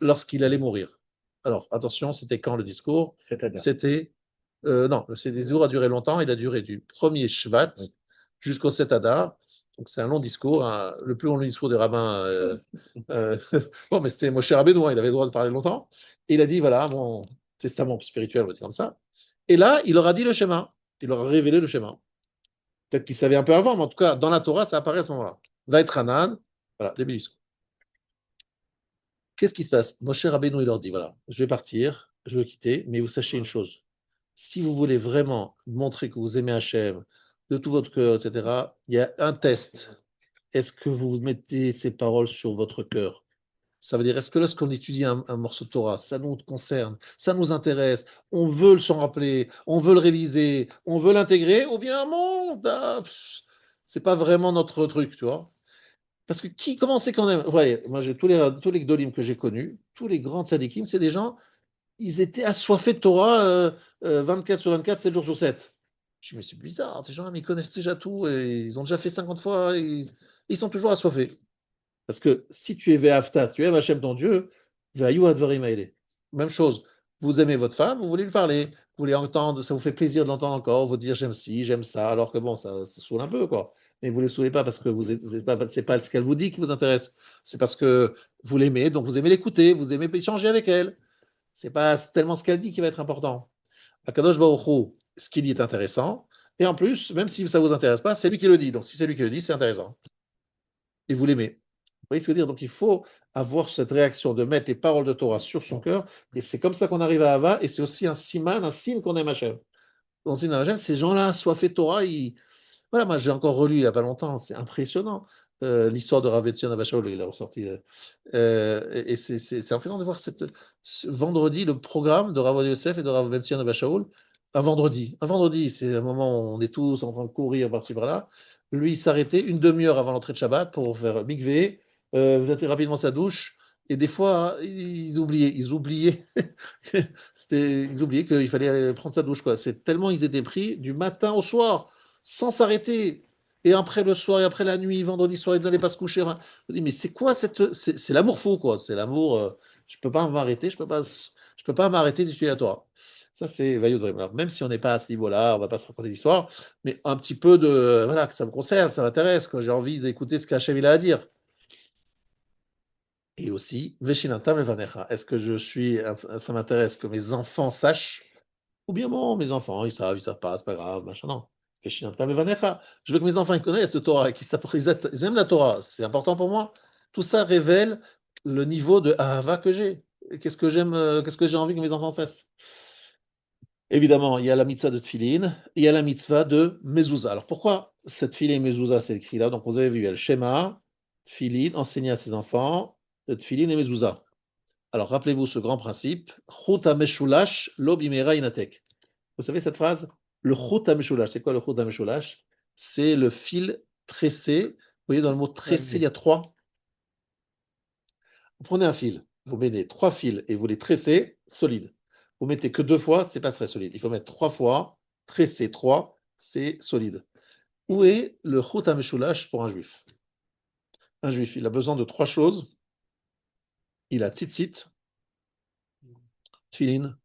A: lorsqu'il allait mourir. Alors, attention, c'était quand le discours? C'était non, ce discours a duré longtemps. Il a duré du 1er Shvat jusqu'au 7 Adar. Donc c'est un long discours, le plus long discours des rabbins. Bon, mais c'était Moshe Rabbeinu, il avait le droit de parler longtemps. Et il a dit, voilà, mon testament spirituel, on va dire comme ça. Et là, il leur a dit le schéma. Il leur a révélé le schéma. Peut-être qu'il savait un peu avant, mais en tout cas, dans la Torah, ça apparaît à ce moment-là. Va être Hanan. Voilà, début du discours. Qu'est-ce qui se passe? Moshe Rabbeinu, il leur dit, voilà, je vais partir, je vais quitter, mais vous sachez une chose. Si vous voulez vraiment montrer que vous aimez Hachem de tout votre cœur, etc., il y a un test. Est-ce que vous mettez ces paroles sur votre cœur? Ça veut dire, est-ce que lorsqu'on étudie un morceau de Torah, ça nous concerne, ça nous intéresse, on veut le s'en rappeler, on veut le réviser, on veut l'intégrer, ou bien, bon, c'est pas vraiment notre truc, tu vois? Parce que comment c'est qu'on aime? Ouais, moi, j'ai tous les gdolim que j'ai connus, tous les grands tzadikim, c'est des gens, ils étaient assoiffés de Torah 24 sur 24, 7 jours sur 7. Je me suis dit, mais c'est bizarre, ces gens-là, ils connaissent déjà tout, et ils ont déjà fait 50 fois, et ils sont toujours assoiffés. Parce que si tu es Ve'afta, tu aimes Hachem ton Dieu, Ve'ayu advarim haele. Même chose, vous aimez votre femme, vous voulez lui parler, vous voulez entendre, ça vous fait plaisir de l'entendre encore, vous dire j'aime ci, j'aime ça, alors que bon, ça saoule un peu, quoi. Mais vous ne le saoulez pas parce que c'est pas ce qu'elle vous dit qui vous intéresse, c'est parce que vous l'aimez, donc vous aimez l'écouter, vous aimez échanger avec elle. C'est pas tellement ce qu'elle dit qui va être important. Akadosh Baruch Hu, ce qu'il dit est intéressant. Et en plus, même si ça ne vous intéresse pas, c'est lui qui le dit. Donc si c'est lui qui le dit, c'est intéressant. Et vous l'aimez. Vous voyez ce que je veux dire? Donc il faut avoir cette réaction de mettre les paroles de Torah sur son cœur. Et c'est comme ça qu'on arrive à Hava. Et c'est aussi un siman, un signe qu'on aime Hachem. Donc, ces gens-là, assoiffés de Torah, Voilà, moi j'ai encore relu il n'y a pas longtemps, c'est impressionnant. L'histoire de Rav Etzion Abashaol, il a ressorti. Et c'est impressionnant de voir ce vendredi, le programme de Rav Ovadia Yosef et de Rav Etzion Abashaol. Un vendredi. Un vendredi, c'est un moment où on est tous en train de courir par-ci par-là. Lui, il s'arrêtait une demi-heure avant l'entrée de Shabbat pour faire mikvé, vous êtes rapidement sa douche. Et des fois, ils oubliaient qu'il fallait aller prendre sa douche, quoi. C'est tellement ils étaient pris du matin au soir, sans s'arrêter. Et après le soir, et après la nuit, vendredi soir, ils n'allaient pas se coucher. Je me dis, mais c'est quoi c'est l'amour fou, quoi. C'est l'amour. Je peux pas m'arrêter, je peux pas m'arrêter d'étudier la Torah. Ça, c'est Vaillot Dream. Alors, même si on n'est pas à ce niveau-là, on va pas se raconter l'histoire, mais un petit peu de, voilà, que ça me concerne, ça m'intéresse, quoi. J'ai envie d'écouter ce qu'Hachem il a à dire. Et aussi, Veshinantam levanecha. Est-ce que ça m'intéresse que mes enfants sachent, ou bien bon, mes enfants, ils savent pas, c'est pas grave, machin, non. Veshinantam levanecha. Je veux que mes enfants ils connaissent le Torah, ils aiment la Torah, c'est important pour moi. Tout ça révèle le niveau de Ahava que j'ai. Et qu'est-ce que j'ai envie que mes enfants fassent. Évidemment, il y a la mitzvah de Tfilin, il y a la mitzvah de Mezouza. Alors pourquoi cette Tfilin et Mezouza, c'est écrit là? Donc vous avez vu, il y a le schéma, Tfilin, enseigner à ses enfants, Tfilin et Mezouza. Alors rappelez-vous ce grand principe, Chut HaMeshulash lo bimera inatek. Vous savez cette phrase? Le Chut HaMeshulash, c'est quoi le Chut HaMeshulash? C'est le fil tressé. Vous voyez dans le mot tressé, il y a trois. Vous prenez un fil, vous mettez trois fils et vous les tressez solides. Vous mettez que deux fois, c'est pas très solide. Il faut mettre trois fois, tresser trois, c'est solide. Où est le Chut HaMeshulash pour un juif? Un juif, il a besoin de trois choses. Il a tzitzit, tfilin,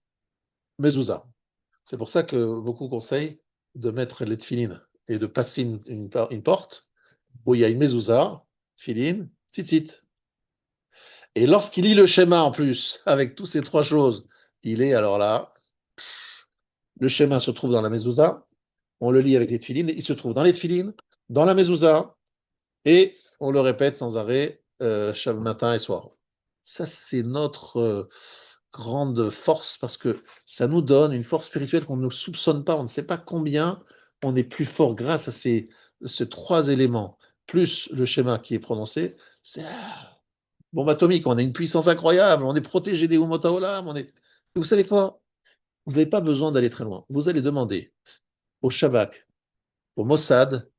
A: mezouza. C'est pour ça que beaucoup conseillent de mettre les tfilin et de passer une porte où il y a une mezouza, tfilin, tzitzit. Et lorsqu'il lit le schéma en plus, avec toutes ces trois choses, il est alors là, le schéma se trouve dans la mezouza, on le lit avec les tfilines, il se trouve dans les tfilines, dans la mezouza, et on le répète sans arrêt chaque matin et soir. Ça, c'est notre grande force parce que ça nous donne une force spirituelle qu'on ne soupçonne pas, on ne sait pas combien on est plus fort grâce à ces trois éléments, plus le schéma qui est prononcé, c'est bombe atomique, on a une puissance incroyable, on est protégé des Umot Haolam, Vous savez quoi? Vous n'avez pas besoin d'aller très loin. Vous allez demander au Shabak, au Mossad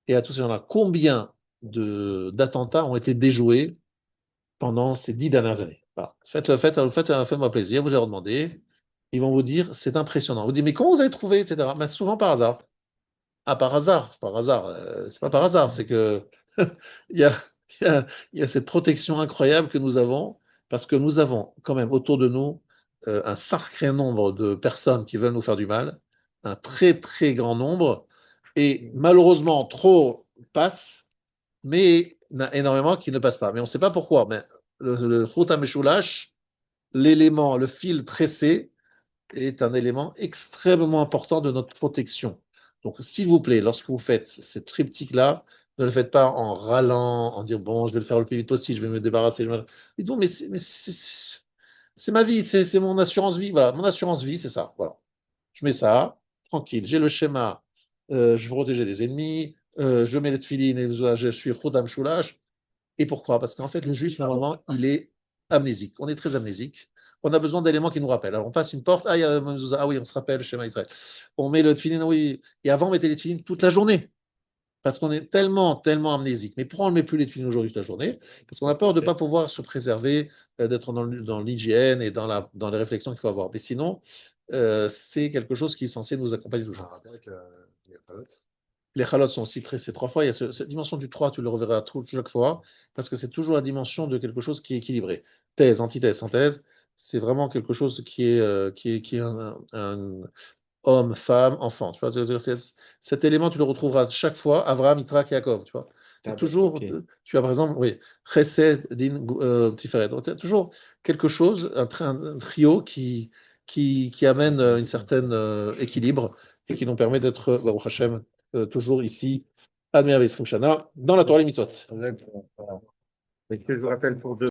A: et à tous ces gens-là combien d'attentats ont été déjoués pendant ces 10 dernières années. Voilà. Faites-moi plaisir, vous allez leur demander. Ils vont vous dire, c'est impressionnant. Vous dites, mais comment vous avez trouvé, etc. Ben, souvent par hasard. Ah, par hasard, c'est pas par hasard, c'est que il y a, il y a cette protection incroyable que nous avons, parce que nous avons quand même autour de nous un sacré nombre de personnes qui veulent nous faire du mal, un très très grand nombre, et malheureusement trop passent, mais il y en a énormément qui ne passent pas. Mais on ne sait pas pourquoi. Mais le Chut HaMeshulash, l'élément, le fil tressé, est un élément extrêmement important de notre protection. Donc, s'il vous plaît, lorsque vous faites ce triptyque-là, ne le faites pas en râlant, en disant bon, je vais le faire le plus vite possible, je vais me débarrasser. Dites-vous, mais c'est ma vie, c'est mon assurance vie. Voilà, mon assurance vie, c'est ça. Voilà. Je mets ça, tranquille. J'ai le schéma, je veux protéger des ennemis, je mets les tefilines et je suis Chodam Shulash. Et pourquoi? Parce qu'en fait, le juif, normalement, il est amnésique. On est très amnésique. On a besoin d'éléments qui nous rappellent. Alors, on passe une porte, il y a Mezouza. Ah oui, on se rappelle, schéma Israël. On met le tefilin, oui. Et avant, on mettait les tefilines toute la journée. Parce qu'on est tellement, tellement amnésique. Mais pourquoi on ne met plus les tefilines aujourd'hui toute la journée? Parce qu'on a peur de ne pas pouvoir se préserver, d'être dans l'hygiène et dans les réflexions qu'il faut avoir. Mais sinon, c'est quelque chose qui est censé nous accompagner toujours. Les chalotes sont aussi tressées trois fois. Il y a cette dimension du 3, tu le reverras chaque fois, parce que c'est toujours la dimension de quelque chose qui est équilibré. Thèse, antithèse, synthèse, c'est vraiment quelque chose qui est un homme, femme, enfant. Tu vois, cet élément, tu le retrouveras chaque fois, Avraham, Yitzhak, Yaakov. Tu vois. Toujours, okay. Tu as par exemple, oui, Chesed, Din, Tiferet. Tu as toujours quelque chose, un trio qui amène un certain équilibre et qui nous permet d'être, Baruch Hashem, toujours ici, Admir V'Isrim Shana, dans la Torah les Mitzvot.
B: Et que je vous rappelle pour deux.